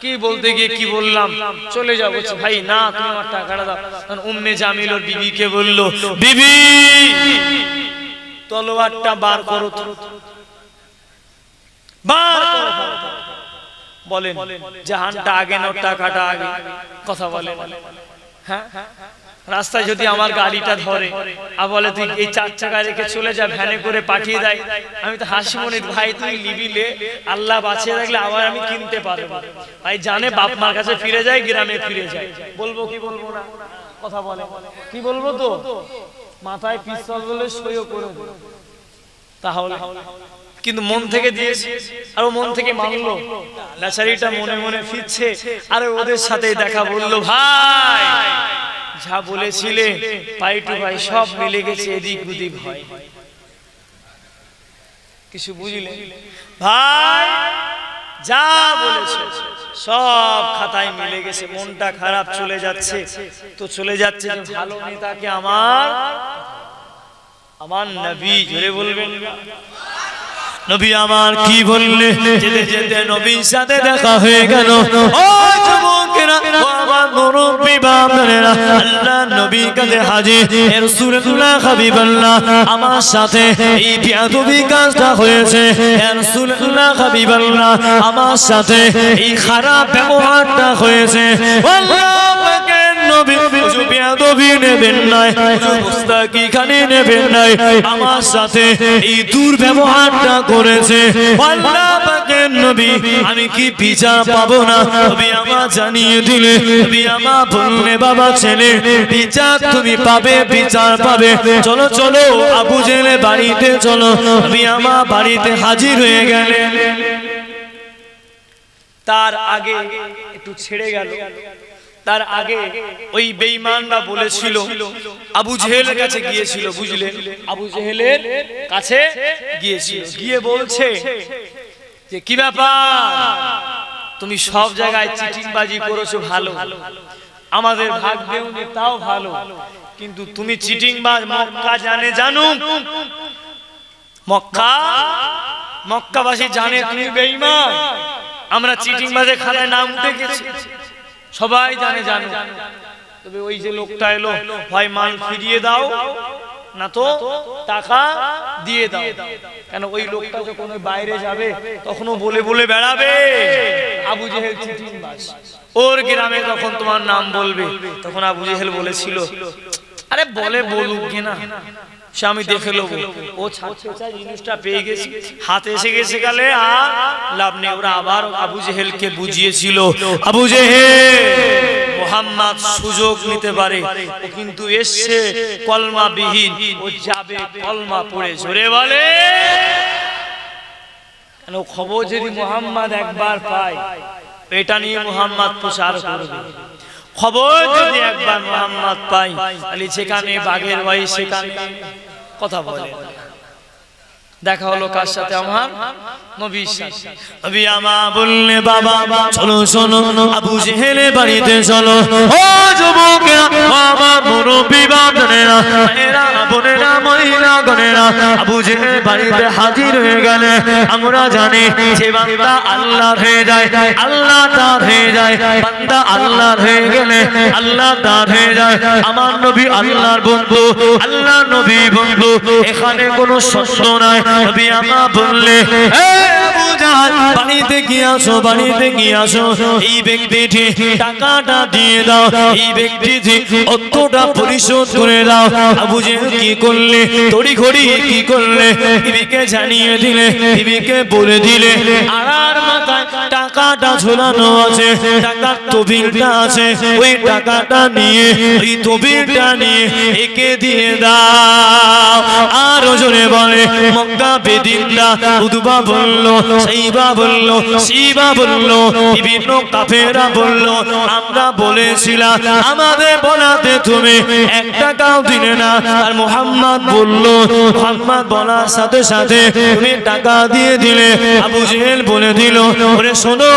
কি বলতে গিয়ে কি বললাম চলে যাবো ভাই না তুমি আমার টাকাটা দাও তখন উম্মে জামিল ওর বিবিকে বলল বিবি তলোয়ারটা বার করো তো বার করো বলেন জাহানটা আগে না টাকাটা আগে কথা বলেন হ্যাঁ রাস্তায় যদি আমার গাড়িটা ধরে আর বলে তুই এই 4 চাকায় রেখে চলে যা, ভ্যানে করে পাঠিয়ে দেয়, আমি তো হাসি মনে, ভাই তুই নিবিলে আল্লাহ বাঁচিয়ে রাখলে আবার আমি কিনতে পারবো। ভাই জানে বাপ মার কাছে ফিরে যায়, গ্রামে ফিরে যায়। বলবো কি বলবো না? কথা বলে কি বলবো? তো মাথায় পিস্তল বলে সইও করে দেবো তাহলে, কিন্তু মন থেকে দিয়েছে আর ও মন থেকে মানলো। বেচারিটা মনে মনে ফিরছে, আরে ওদের সাথে দেখা, বললো ভাই যা বলেছিলে পাই টু ভাই সব মিলে গেছে, এদিক ওদিক হয় কিছু বুঝলে ভাই, যা বলেছে সব খাতায় মিলে গেছে। মনটা খারাপ, চলে যাচ্ছে তো চলে যাচ্ছে, ভালো নেতাকে আমার নবী, জোরে বলবেন নবী আমার কি বললে, যেতে যেতে নবীর সাথে দেখা হয়ে গেল। ও যুবকেরা, ও আমার মুরব্বি বাপেরা, আল্লাহ নবী কাছে হাজির, হে রাসূলুল্লাহ হাবিবাল্লাহ, আমার সাথে এই বেয়াদবি কাজটা হয়েছে। হে রাসূলুল্লাহ হাবিবাল্লাহ, আমার সাথে এই খারাপ ব্যবহারটা হয়েছে। আল্লাহ পাকের নবী বেয়াদবি নেবেন নাই, মুস্তাকি খানি নেবেন নাই, আমার সাথে এই দুর্ব্যবহারটা করেছে। আল্লাহ পাকের নবী, আমি কি বিচার পাবো না? নবী আমার জানিয়ে দিলে, নবী আমার বললে বাবা ছেলে বিচার তুমি পাবে, বিচার পাবে। চলো চলো আবু জেলে বাড়িতে চলো। নবী আমার বাড়িতে হাজির হয়ে গেলেন। তার আগে একটু ছেড়ে গেল, তার আগে ওই বেঈমানরা বলেছিল, আবু জেহেলের কাছে গিয়েছিল, বুঝলেন? আবু জেহেলের কাছে গিয়েছিল, গিয়ে বলছে যে কি ব্যাপার, তুমি সব জায়গায় চিটিংবাজি করেছো, ভালো, আমাদের ভাগ দেওনি তাও ভালো, কিন্তু তুমি চিটিংবাজ। মক্কা জানো, মক্কাবাসী জানে তুমি বেঈমান। আমরা চিটিংবাজের খাতায় নাম উঠে গেছি, সবাই জানে। তবে ওই যে লোকটা এলো, হয় মাল ফিরিয়ে দাও না তো টাকা দিয়ে দাও। কেন ওই লোকটা যখন ওই বাইরে যাবে তখনও বলে বলে বেড়াবে আবু জেহেল চিটিংবাজ। ওর গ্রামে যখন তোমার নাম বলবে তখন আবু জেহেল বলেছিল, আরে বলুক না, সে আমি দেখে নেবো, ও জিনিসটা পেয়ে গেছে, হাতে এসে গেছে, গেলে আর লাভ নেই। ওরা আবার আবু জেহেলকে বুঝিয়েছিল, আবু জেহেল মুহাম্মদ সুযোগ নিতে পারে, ও কিন্তু এসছে কলমা বিহীন, ও যাবে কলমা পড়ে। জোরে বলে কেন? খবর যদি মুহাম্মদ একবার পায়, এটা নিয়ে মুহাম্মদ প্রচার করবে। খবর যদি একবার মুহাম্মদ পাই, তাহলে সেখানে বাঘের ভাই, সেখানে কথা বলে। দেখা হলো কার সাথে? আমার নবীর সাথে। নবী আমার বললে বাবা চলো শোনো, আবু জেহেলের বাড়িতে চলো। ও যুবকেরা, আমার মুরব্বি বাপেরা, মেয়েরা, বোনেরা, মহিলা গণেরা, আবু জেহেল বাড়িতে হাজির হয়ে গেলে। আমরা জানি যে বান্দা আল্লাহর হয়ে যায়, আল্লাহ তার হয়ে যায়। বান্দা আল্লাহর হয়ে গেলে আল্লাহ তার হয়ে যায়। আমার নবী আল্লাহর বন্ধু, আল্লাহ নবী বন্ধু, এখানে কোনো সন্দেহ নাই। নবী আমার বললে, আবু জাহাল বাড়িতে গিয়ে আসো, বাড়িতে গিয়ে আসো, এই ব্যক্তিটি টাকাটা দিয়ে দাও, এই ব্যক্তিটি অর্থটা পরিশোধ করে দাও। আবু জেহেল কি করলে? তড়িঘড়ি কি করলে? বিবিকে জানিয়ে দিলে, বিবিকে বলে দিলে, আর মাথায় টাকাটা ঝোলানো আছে, টাকার তহবিলটা আছে, ওই টাকাটা নিয়ে, ওই তহবিলটা নিয়ে একে দিয়ে দাও। আর জোরে বলে, মক্কা বেদিনরা উদবা বলল, সাইবা বলল, শিবা বলল, বিভিন্ন কাফেররা বলল, আমরা বলেছিলাম আমাদের বলাতে তুমি 1 টাকাও দিলে না। আর মুহাম্মদ বলল, মুহাম্মদ বলার সাথে সাথে তুমি টাকা দিয়ে দিলে। আবু জেহেল বলে দিল, ওরে শোনো,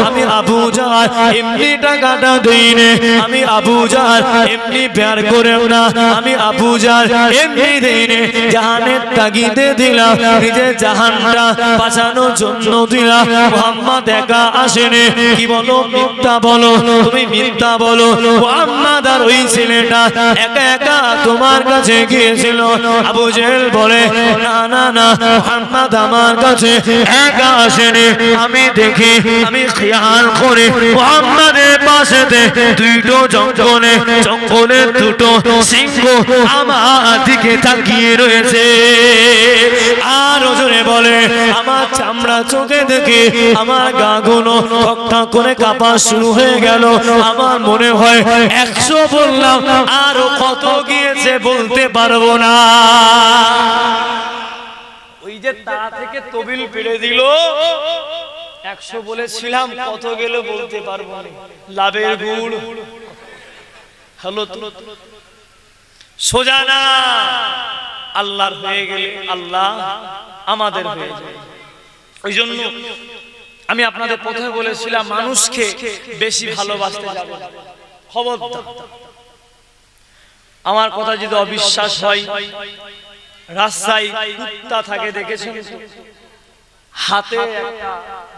আমি আবু জাহাল এমনি টাকাটা দেইনি, আমি আবু জাহাল এমনি প্যার করেও না, আমি আবু জাহাল এমনি দেইনি, জাহানের তাগিদে দিলাম, নিজের জাহানটা বাঁচানোর জন্য দিলাম। মুহাম্মদ একা আসেনি, কি বলো মিথ্যা বলো, তুমি মিথ্যা বলো। মুহাম্মদ আর ওই ছেলেটা একা একা তোমার কাছে গিয়েছিল। আবু জেহেল বলে না না না, মুহাম্মদ আমার কাছে একা আসেনি। আমি দেখি, আমি খেয়াল করে মুহাম্মাদের পাশেতে দুটো জঙ্গলের দুটো সিংহ আমার দিকে তাকিয়ে রয়েছে। আর ওজনে বলে আমার চামড়া চোখে দেখে আমার গা গুলো ঠকঠক করে কাঁপা শুরু হয়ে গেল। আমার মনে হয় 100 বললাম, আরো কত গিয়েছে বলতে পারবো না। ওই যে তা থেকে তবিল পেড়ে দিল, 100 বলেছিলাম, কত গেল বলতে পারবো না। লাভের গুড় হলো সোজা না, আল্লাহর হয়ে গেলে আল্লাহ আমাদের হয়ে যায়। ওই জন্য আমি আপনাদের প্রথমে বলেছিলাম মানুষকে বেশি ভালোবাসতে যাবে না। খবরদার, আমার কথা যদি অবিশ্বাস হয়, রাস্তায় কুত্তা থাকে দেখেছেন, হাতে একটা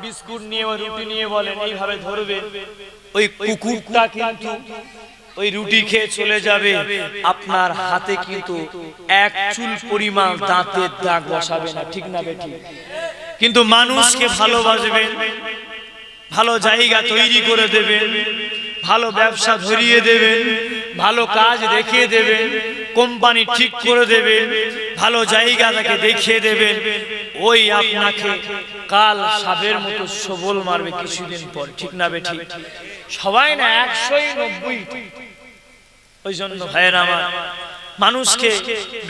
বিস্কুট নিয়ে রুটি নিয়ে বলেন এইভাবে ধরবে, ওই কুকুরটা কিন্তু ওই রুটি খেয়ে চলে যাবে, আপনার হাতে কিন্তু এক চুল পরিমাণ দাঁতের দাগ বসাবে না, ঠিক না বেটি? কিন্তু মানুষকে ভালোবাসবেন, ভালো জায়গা তৈরি করে দেবেন, ভালো ব্যবসা ধরিয়ে দেবেন, ভালো কাজ দেখিয়ে দেবেন, কোম্পানি ঠিক করে দেবেন, ভালো জায়গা তাকে দেখিয়ে দেবেন, ওই আপনাকে কাল সাপের মতো সবল মারবে কিছুদিন পর, ঠিক না বেটি? সবাই না 190। ওই জন্য ভাইয়েরা আমার, মানুষকে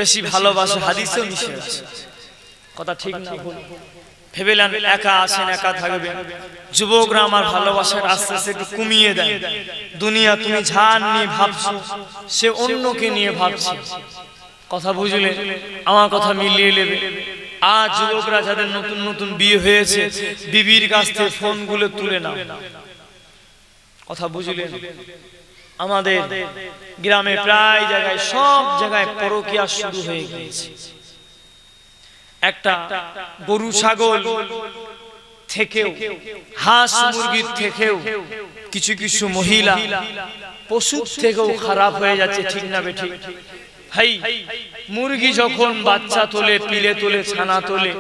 বেশি ভালোবাসা হাদিসেও নিষেধ আছে, কথা ঠিক না ভুল? ভেবেলেন একা আছেন, একা থাকবেন। যুবকরা আমার ভালোবাসার আস্তে আস্তে একটু কমিয়ে দেয়। দুনিয়া তুমি ঝান নিয়ে ভাবছো, সে অন্যকে নিয়ে ভাবছে, কথা বুঝলে? আমার কথা মিলিয়ে নেবে। আজ যুবকরা যাদের নতুন নতুন বিয়ে হয়েছে, বিবির কাছ থেকে ফোনগুলো তুলে নাও, কথা বুঝলেন? আমাদের গ্রামে প্রায় জায়গায়, সব জায়গায় পরকীয়া শুরু হয়ে গিয়েছে। একটা গরু ছাগল থেকেও, হাঁস মুরগির থেকেও, কিছু কিছু মহিলা পশু থেকেও খারাপ হয়ে যাচ্ছে, ঠিক না বেঠিক? ভাই, মুরগি যখন বাচ্চা তোলে, পিলে তোলে, ছানা তোলে,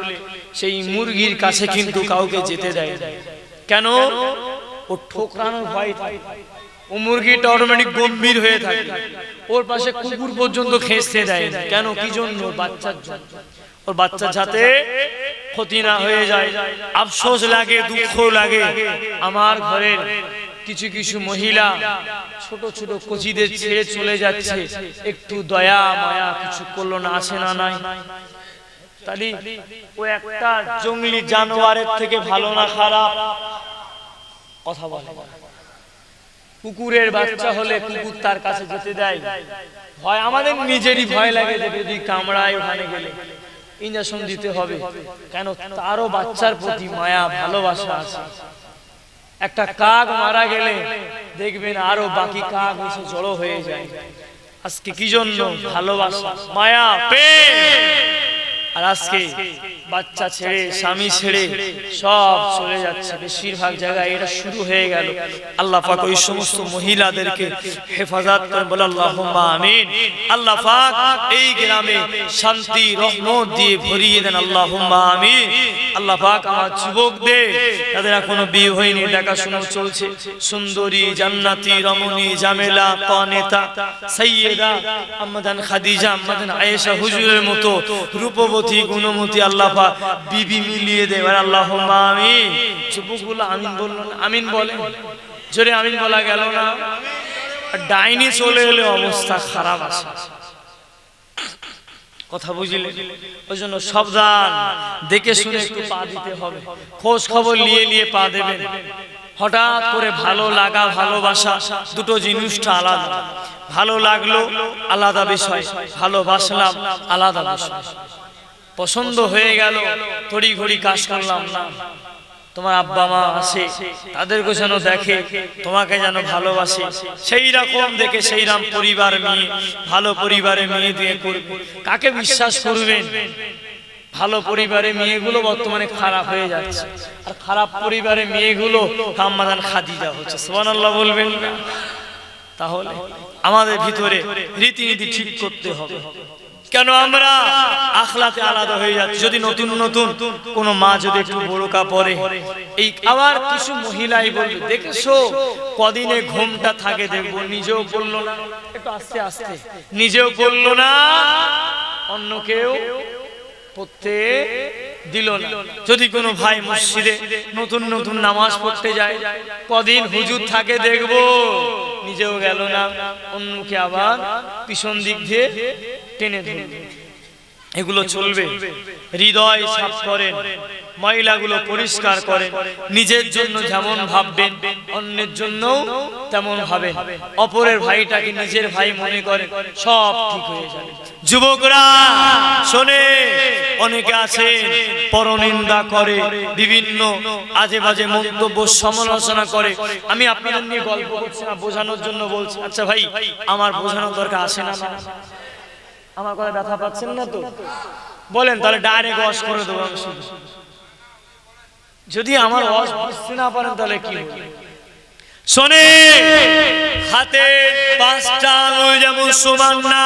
সেই মুরগির কাছে কিন্তু কাউকে যেতে দেয় না। কেন? ও ঠোকরানোর ভয় থাকে। ও মুরগিটা অটোমেটিক গম্ভীর হয়ে থাকে, ওর পাশে কুকুর পর্যন্ত খেঁচতে দেয় না। কেন? কি জন্য? বাচ্চার জন্য। ওর বাচ্চা যাতে ক্ষতি না হয়ে যায়। আফসোস লাগে, দুঃখ লাগে, আমার ঘরের কিছু কিছু মহিলা ছোট ছোট কচিদের ছেড়ে চলে যাচ্ছে, একটু দয়া মায়া কিছু করলো না, আছে না নাই? তাহলে ও একটা জঙ্গলি জানোয়ারের থেকে ভালো না খারাপ? কথা বলে। কুকুরের বাচ্চা হলে কুকুর তার কাছে যেতে দেয়, ভয় আমাদের নিজেরই ভয় লাগে যে যদি কামড়ায় ওখানে গেলে ইনজেকশন দিতে হবে। কেন? তারও বাচ্চার প্রতি মায়া ভালোবাসা আছে। একটা কাক মারা গেলে দেখবেন আরো বাকি কাক এসে জড়ো হয়ে যায়। আজকে কি জন্য? ভালোবাসা, মায়া, প্রেম। আর আজকে বাচ্চা ছেড়ে, স্বামী ছেড়ে সব চলে যাচ্ছে, বেশিরভাগ জায়গায় এটা শুরু হয়ে গেল। আল্লাহ পাক ওই সমস্ত মহিলাদেরকে হেফাজত করেন, বলে আল্লাহুম্মা আমিন। আল্লাহ পাক এই গ্রামে শান্তি রহমত দিয়ে ভরিয়ে দেন, আল্লাহুম্মা আমিন। আল্লাহ পাক আমার যুবকদের, তাদের এখনো বিয়ে হয়নি, দেখাশোনা চলছে, সুন্দরী, জান্নাতি, রমণী, জামেলা, কানেতা, সাইয়্যেদা আম্মাদান খাদিজা, আম্মাদান আয়েশা হুজুরের মতো রূপবতী, গুণমতী আল্লাহ পাক বিবি মিলিয়ে দেয়। আল্লাহুম্মা আমিন। যুবকগুলো আমিন বলল না? আমিন বলে জোরে, আমিন বলা গেল না? ডাইনি চলে এলে অবস্থা খারাপ আছে, কথা বুঝলে? ওই জন্য সাবধান, দেখে শুনে একটু পা দিতে হবে, খোঁজ খবর নিয়ে নিয়ে পা দেবেন। হঠাৎ করে ভালো লাগা, ভালোবাসা দুটো জিনিসটা আলাদা। ভালো লাগলো আলাদা বিষয়, ভালোবাসলাম আলাদা বিষয়। পছন্দ হয়ে গেল, তড়ি ঘড়ি কাজ করলাম না। তোমার আব্বা মা আছে, তাদেরকে যেন দেখে তোমাকে যেন ভালোবাসে, সেই রকম দেখে সেই রকম পরিবার মেয়ে, ভালো পরিবারে মেয়ে দিয়ে করবে। কাকে বিশ্বাস করবেন? ভালো পরিবারে মেয়েগুলো বর্তমানে খারাপ হয়ে যাচ্ছে, আর খারাপ পরিবারে মেয়েগুলো আম্মাজান খাদিজা হচ্ছে। সুবহানাল্লাহ বলবেন না? তাহলে আমাদের ভিতরে রীতিনীতি ঠিক করতে হবে। কেন আমরা আখলাতে আলাদা হয়ে যাচ্ছি? যদি নতুন নতুন কোন মা যদি একটু বোরকা পরে, এই আবার কিছু মহিলাই বলবে দেখেছো কদিনে ঘুমটা থাকে দেখবো, নিজেও বললো না, একটু আস্তে আস্তে, নিজেও বললো না, অন্য কেউ পড়তে দিল না। যদি কোনো ভাই মসজিদে নতুন নতুন নামাজ পড়তে যায়, কদিন হুজুর থাকে দেখবো, নিজেও গেল না, অন্যকে আবার পিছন দিক দিয়ে টেনে ধরবে। এগুলো চলবে। হৃদয় সাফ করেন, ময়লাগুলো পরিষ্কার করেন, নিজের জন্য যেমন ভাববেন অন্যের জন্যও তেমন ভাবেন। অপরের ভাইটাকে নিজের ভাই মনে করেন, সব ঠিক হয়ে যাবে। যুবকরা শোনে, অনেকে আছে পরনিন্দা করে, বিভিন্ন আজে বাজে মন্তব্য সমালোচনা করে। আমি আপনাদের নিয়ে গল্প করছি না, বোঝানোর জন্য বলছি। আচ্ছা ভাই, আমার বোঝানোর দরকার আছে না? আমার কথা ব্যথা পাচ্ছেন না তো? বলেন তাহলে ডাইরেক্ট ওয়াশ করে দেবো। যদি আমার ওয়াশ বুঝতে না পারেন তাহলে কি হবে? শোনে, হাতে 5টা আঙুল যেমন সমান না,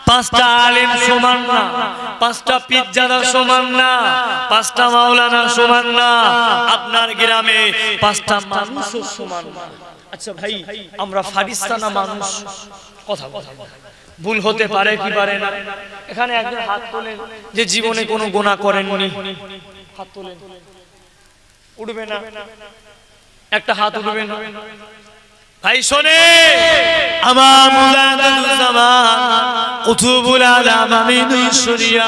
5টা আলেম সমান না, 5টা পীরজাদা সমান না, 5টা মাওলানা সমান না, আপনার গ্রামে 5টা মানুষও সমান না। আচ্ছা ভাই, আমরা ফারিস্তানা মানুষ, কথা কথা ভুল হতে পারে কি পারে না? এখানে একজন হাত তোলেন যে জীবনে কোনো গুনাহ করেননি, হাত তোলেন। উঠবে না, একটা হাত উঠবে না। ভাই শোনে, আমার মুজাদ্দিদুজ্জামান কুতুবুল আলাম আমিনুস শরিয়া,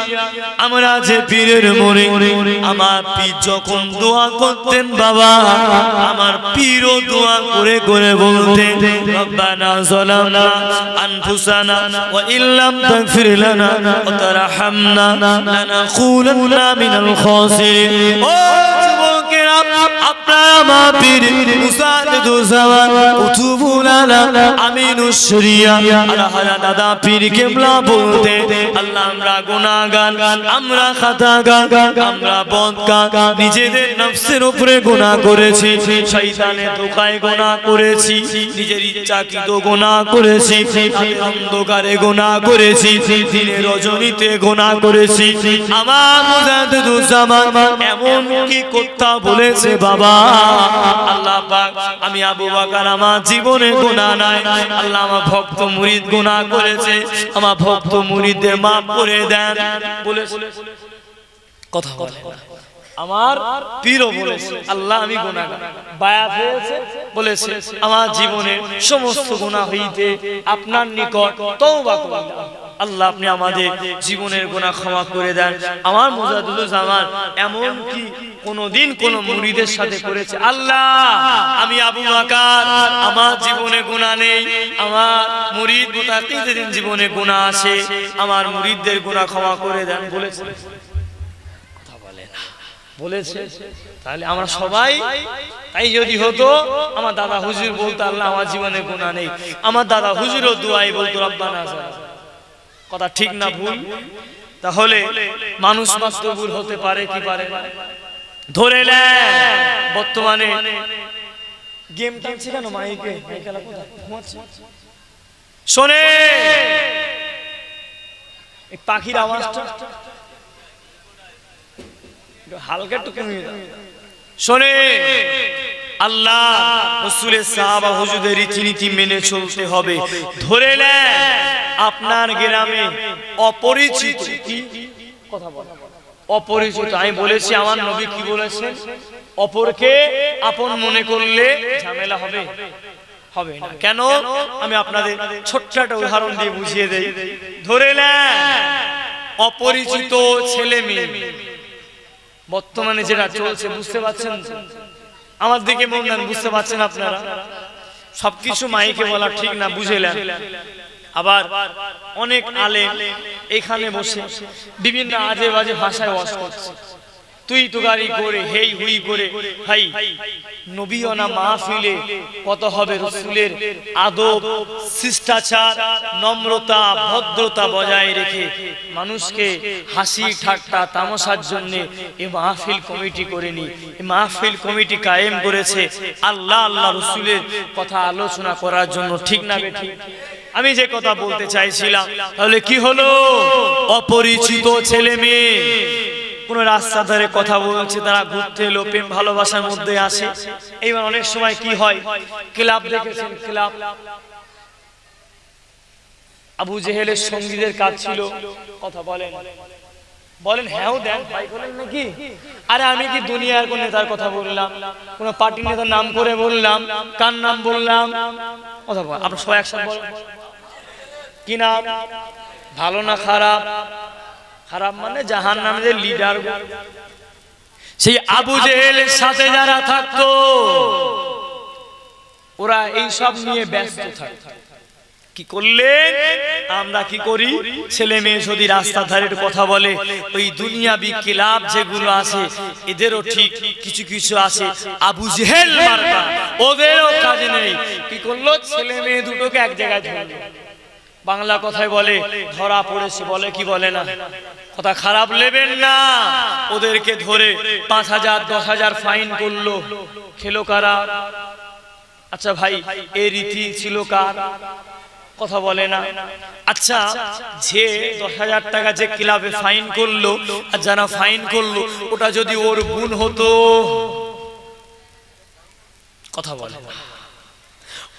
আমরা যে পীরের মুরিদ, আমার পীর যখন দোয়া করতেন বাবা, আমার পীরও দোয়া করে করে বলতেন, রব্বানা যালামনা আনফুসানা ওয়া ইল্লাম তাগফির লানা ওয়া তারহামনা লানাকুনান্না মিনাল খাসিরিন। ও যুবকেরা, আপনারা আমার পীর মুজাদ্দিদুজ্জামান কুতুবুল আলাম আমিনুস শরিয়া আলাহারা দাদা পীর কেবলা বলতে, আল্লাহ আমরা গুনাহগার, আমরা খাতাগার, আমরা বদকার, নিজেদের নফসের উপরে গুনাহ করেছি, শয়তানের ধোঁকায় গুনাহ করেছি, নিজের ইচ্ছাকৃত গুনাহ করেছি, অন্ধকারে গুনাহ করেছি, দিনের রজনীতে গুনাহ করেছি। আমার মুজাদ্দিদুজ্জামান এমন কি কথা বলেছে বাবা, আল্লাহ পাক, আমি আবু বকর আমার জীবনে গুনাহ নাই, আল্লাহ আমার ভক্ত মুরিদ গুনাহ করেছে, আমার ভক্ত মুরিদদের মাফ করে দেন বলেছে। কথা বলে আমার পীরও বলেছে, আল্লাহ আমি গুনাহগার, বায়াত হয়েছে বলেছে, আমার জীবনের সমস্ত গুনাহ হইতে আপনার নিকট তওবা করলাম, আল্লাহ আপনি আমাদের জীবনের গুনাহ ক্ষমা করে দেন। আমার মুজাদ্দিদুজ্জামান এমন কি কোনদিন কোন মুরিদের সাথে করেছে, আল্লাহ আমি আবু বকর, আমার জীবনে গুনাহ নেই, আমার মুরিদ মুতাকিদের জীবনে গুনাহ আছে, আমার মুরিদদের গুনাহ ক্ষমা করে দেন বলেছে? কথা বলে না, বলেছে? তাহলে আমরা সবাই, তাই যদি হতো আমার দাদা হুজুর বলতো আল্লাহ আমার জীবনে গুনাহ নেই, আমার দাদা হুজুরও দুআই বলতো রব্বানা যালামনা। কথা ঠিক না ভুল? তাহলে মানুষ মাত্র ভুল হতে পারে কি পারে না? ধরে নে, বর্তমানে গেম টানছে কেন মাইকে? শোনে, পাখির আওয়াজটা হালকা একটু কমিয়ে দাও। শোনে, আল্লাহ রাসূলের সাহাবা হুজুরদের রীতিনীতি মেনে চলতে হবে। ধরে নে, আপনার গ্রামে অপরিচিত, কি কথা বলে, অপরিচিত, আমি বলেছি আমার নবী কি বলেছেন, অপরকে আপন মনে করলে ঝামেলা হবে, হবে না। কেন? আমি আপনাদের ছোট্ট একটা উদাহরণ দিয়ে বুঝিয়ে দেই। ধরে না, অপরিচিত ছেলে মেয়ে বর্তমানে যেটা চলছে, বুঝতে পারছেন? আমার দিকে মন দেন, বুঝতে পারছেন আপনারা? সবকিছু মাইকে বলা ঠিক না, বুঝেলেন? আবার অনেক আলেম এখানে বসে বিভিন্ন আজে বাজে ভাষায় ওয়াজ করছে। তুই তো গাড়ি করে হেই হুই করে ভাই নবীনা মাহফিলে কত হবে রাসূলের আদব শিষ্টাচার নম্রতা ভদ্রতা বজায় রেখে মানুষকে হাসি ঠাট্টা তামাশার জন্য এই মাহফিল কমিটি করেনি। এই মাহফিল কমিটি কায়েম করেছে আল্লাহ আল্লাহ রাসূলের কথা আলোচনা করার জন্য, ঠিক না বেঠিক? আমি যে কথা বলতে চাইছিলাম, তাহলে কি হলো? অপরিচিত ছেলে মেয়ে কোন রাস্তা ধরে কথা বলছে, তারা ঘুরতে এলো, প্রেম ভালোবাসার মধ্যে আসে। এইবার অনেক সময় কি হয়, ক্লাব দেখেছেন, ক্লাব আবু জেহেলের সঙ্গীদের কাজ ছিল। কথা বলেন বলেন, হ্যাঁ দেন ভাই, বলেন নাকি? আরে আমি কি দুনিয়ার কোন নেতার কথা বললাম, কোন পার্টির নেতার নাম করে বললাম, কার নাম বললাম? কথা বল, আপনারা সবাই একসাথে বলেন কি নাম? ভালো না খারাপ? খারাপ মানে জাহান্নামের লিডার। সেই আবু জেহেলের সাথে যারা থাকতো ওরা এই সব নিয়ে ব্যস্ত থাকতো। কি করলেন? আমরা কি করি, ছেলে মেয়ে যদি রাস্তা ধারের কথা বলে, ওই দুনিয়াবি ক্লাব যেগুলো আছে এদেরও ঠিক কিছু কিছু আছে আবু জেহেল মার্কা, ওদেরও কাজ নেই। কি করলো, ছেলে মেয়ে দুটোকে এক জায়গায় ধরলো। বাংলা কথায় বলে ধরা পড়েছে, বলে কি বলে না? কথা খারাপ নেবেন না। ওদেরকে ধরে 5,000 10,000 ফাইন করলো। খেলো কারা? আচ্ছা ভাই, এই রীতি ছিল কার? কথা বলে না। আচ্ছা, যে 10,000 টাকা যে ক্লাবে ফাইন করলো, আর যারা ফাইন করলো ওটা যদি ওর বোন হতো, কথা বলে না।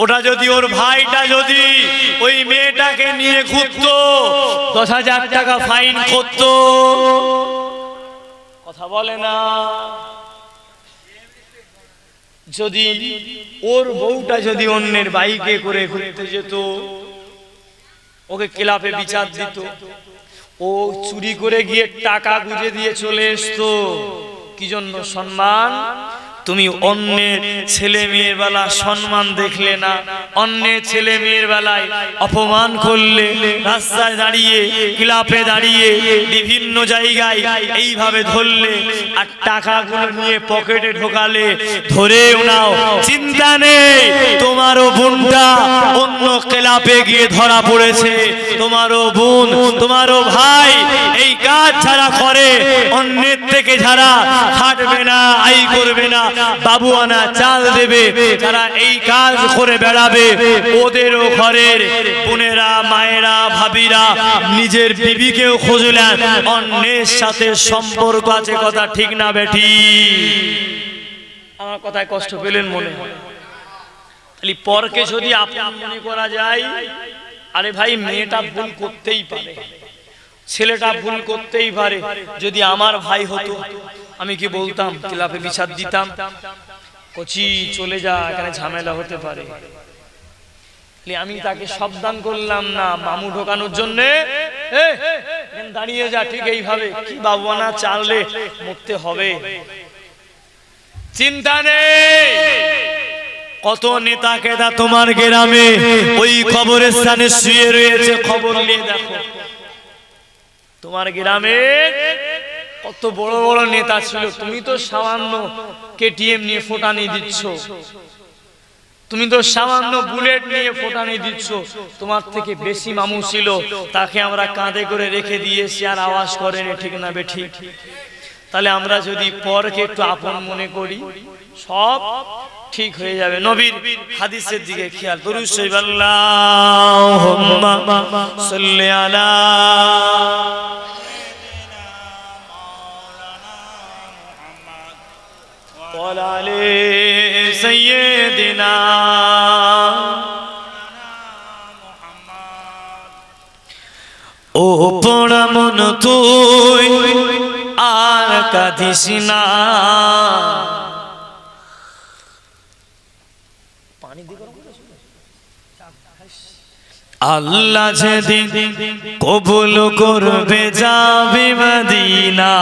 ওটা যদি ওর ভাইটা যদি ওই মেয়েটাকে নিয়ে ঘুরতো, 10,000 টাকা ফাইন করতো। কথা বলে না। যদি ওর বউটা যদি অন্যের বাইকে করে ঘুরতে যেত, ওকে ক্লাবে বিচার দিত। ও চুরি করে গিয়ে টাকা গুঁজে দিয়ে চলে আসতো। কি জন্য? সম্মান। তুমি অন্যের ছেলে মেয়ের বেলা সম্মান দেখলে না, অন্যের ছেলে মেয়ের বেলায় অপমান করলে, রাস্তায় দাঁড়িয়ে ক্লাবে দাঁড়িয়ে বিভিন্ন জায়গায় এইভাবে ধরলে আর টাকাগুলো নিয়ে পকেটে ঢোকালে, ধরেও নাও, চিন্তা নেই, তোমারও বোনটা অন্য ক্লাবে গিয়ে ধরা পড়েছে। তোমারও বোন তোমারও ভাই এই কাজ যারা করে, অন্যের থেকে যারা খাটবে না, আয় করবে না, বাবু আনা চাল দেবে, যারা এই কাজ করে বেড়াবে, ওদেরও ঘরের বোনেরা মায়েরা ভাবিরা নিজের বিবিকেও খুঁজলেন, অন্যের সাথে সম্পর্ক আছে। কথা ঠিক না বেটি? আমার কথায় কষ্ট পেলেন মনে হয়? পরকে যদি আপন মনে করা যায়, আরে ভাই মেয়েটা ভুল করতেই পারে, ছেলেটা ভুল করতেই পারে। যদি আমার ভাই হতো আমি কি বলতাম? ক্লাবে বিচার দিতাম, কচি চলে যা, এখানে ঝামেলা হতে পারে। আমি তাকে সাবধান করলাম না মামু ঢোকানোর জন্য, দাঁড়িয়ে যা, ঠিক এইভাবে কি বাবু না চাললে মরতে হবে। চিন্তা নেই। কত নেতা কেতা তোমার গ্রামে ওই কবরস্থানে শুয়ে রয়েছে, খবর নিয়ে দেখো। তোমার গ্রামে কত বড় বড় নেতা ছিল, তুমি তো সামান্য কেটিএম নিয়ে ফোটানি দিচ্ছ, তুমি তো সামান্য বুলেট নিয়ে ফোটানি দিচ্ছ। তোমার থেকে বেশি মামু ছিল, তাকে আমরা কাঁধে করে রেখে দিয়েছি আর আওয়াজ করেনি, ঠিক না বেঠিক? তাহলে আমরা যদি পরকে একটু আপন মনে করি, সব ঠিক হয়ে যাবে। নবীর হাদিসের দিকে খেয়াল, দরুদ শরীফ, আল্লাহুম্মা সাল্লি আলা ওয়া আলি সাইয়্যিদিনা ও পোড়া মন তুই আর কাঁদিস না। আল্লাহ যেদিন কবুল করবে যাবি মদিনা,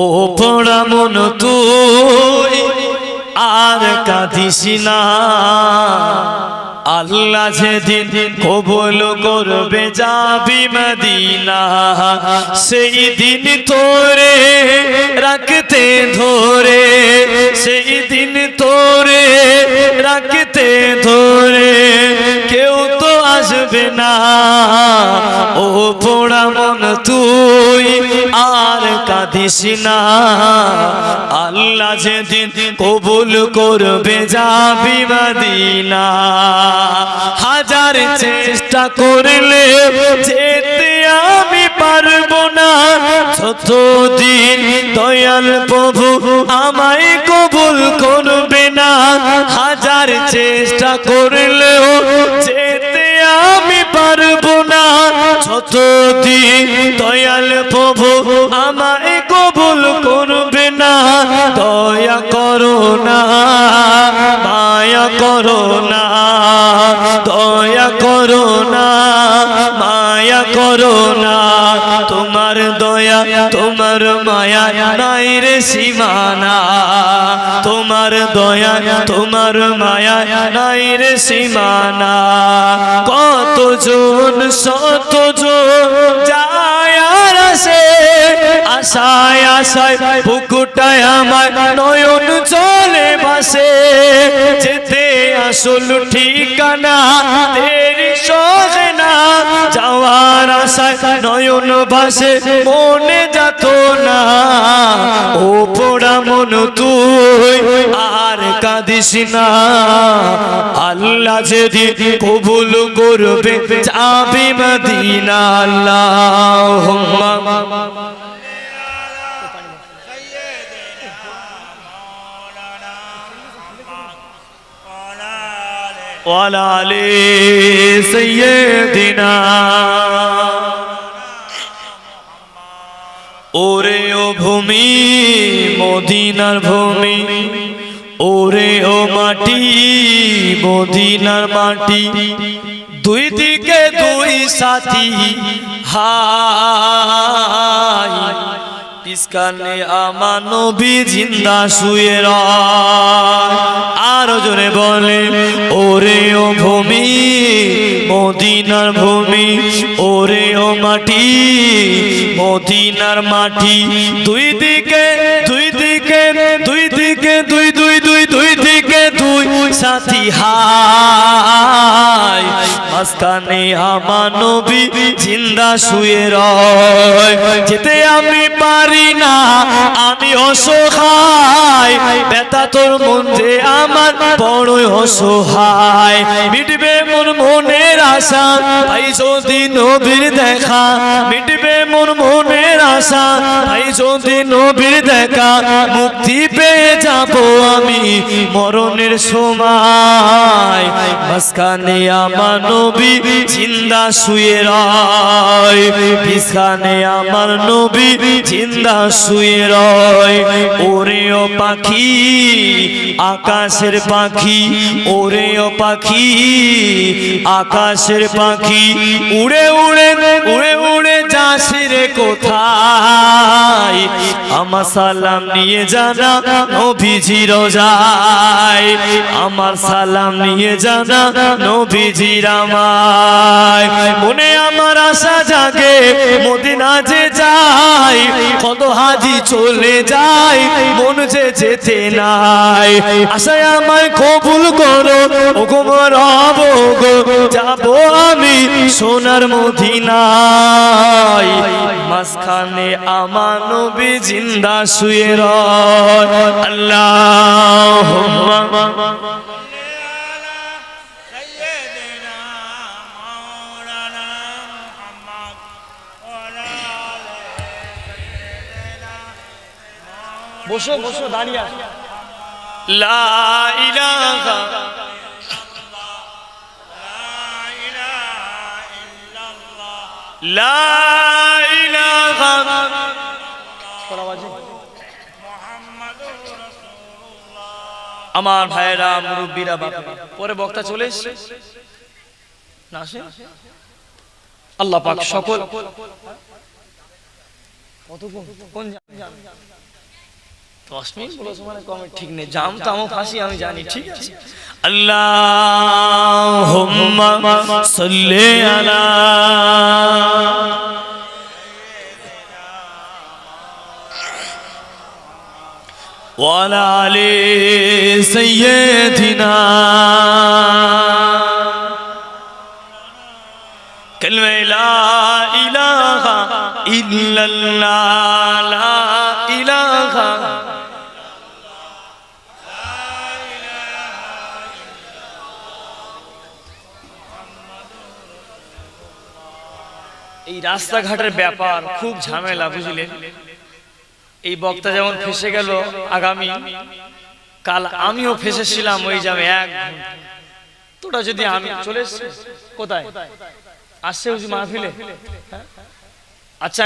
ও পোড়া মন তুই আর কাঁদিস না। আল্লাহ যেদিন কবুল করবে যাবি মদিনা সেই দিন তোরে রাখতে ধরে সেই দিন তোরে রাখতে ধরে কেউ তো আসবে না ও পোড়া মন তুই আর কাঁদিস না আল্লাহ যেদিন কবুল করবে যাবি মদিনা হাজার চেষ্টা করলে যেতে আমি পারবো না যতদিন দয়াল প্রভু আমায় কবুল করবে না হাজার চেষ্টা করলেও যেতে আমি পারবো না যতদিন দয়াল প্রভু আমায় কবুল করবে না দয়া করো না মায়া করো না দয়া করো না মায়া করো না তোমার দয়া তোমার মায়া নাই রে সীমানা তোমার দয়া তোমার মায়া নাই রে সীমানা কতজন শতজন যায় আর আসে আশায় আশায় বুকুটায় আমার নয়ন চলে বাসে যেতে আসল ঠিকানা তেরি সহে না যাওয়ার আশায় নয়ন ভাসে মনে যেত না ও পোড়া মন তুই আর কাঁদিস না আল্লাহ যেদিন কবুল করবে যাবি মদিনা আল্লাহুম্মা ওয়ালা আলি সাইয়্যিদিনা ওরে ও ভূমি মদিনার ভূমি ওরে ও মাটি মদিনার মাটি দুই দিকে দুই সাথী হাই ইসকানে আমার নবী জিন্দা শুয়ে রয় আর জোরে বলে ওরে ও ভূমি মদিনার ভূমি ওরে ও মাটি মদিনার মাটি দুই দিকে দুই দিকে দুই দিকে দুই দুই দুই দুই দিকে দুই সাথী হাই মাঝখানে আমার নবী জিন্দা শুয়ে রয় যেতে আমি পারি না আমি অসহায় ব্যথা তোর মন যে আমার বড়ই অসহায় মিটবে মোর মনের আশা ভাই যদি নবীর দেখা মিটবে মোর মনের আশা ভাই যদি নবীর দেখা মুক্তি পেয়ে যাব আমি মরণের সময় মাঝখানে আমার নবী জিন্দা শুয়ে রয় মাঝখানে আমার নবী জিন্দা শুয়ে রয় ওরে ও পাখি আকাশের পাখি ওরে ও পাখি আকাশের পাখি উড়ে উড়ে উড়ে উড়ে যাস রে কোথায় আমার সালাম নিয়ে জানা নবীজি রোজায় আমার সালাম নিয়ে জানা নবীজি রামায় মনে আমার আশা জাগে মদিনা যে যায় কত হাজি চলে যায় মন যে যেতে নাই আশায় আমায় কবুল করো ও গো রব গো যাবো আমি সোনার মদিনায় মাঝখানে আমার নবী জিন্দা শুয়ে রয় আল্লাহুম্মা বসো বসো দাঁড়িয়ে আসো লা ইলাহা লা ইলাহা আমার ভাইরা মুরব্বীরা বাবা পরে বক্তা চলে এসেছে না আসে আল্লাহ পাক সকল কত কোন 10 মিনিট বলেছো মানে কমে ঠিক নেই, জাম তামও ফাঁসি আমি জানি, ঠিক আছে। আল্লাহুম্মা সাল্লি আলা ওয়ালা আলি সাইয়্যিদিনা কালমা লা ইলাহা ইল্লাল্লাহ লা ইলাহা এই রাস্তাঘাটের ব্যাপার খুব ঝামেলা, বুঝলেন। এই বক্তা যেমন ফেসে গেল, আগামী কাল আমিও ফেসেছিলাম ওই যাবে 1 ঘন্টা। তোটা যদি আমি চলে এসছি কোথায় আসছে ওই মাহফিলে, আচ্ছা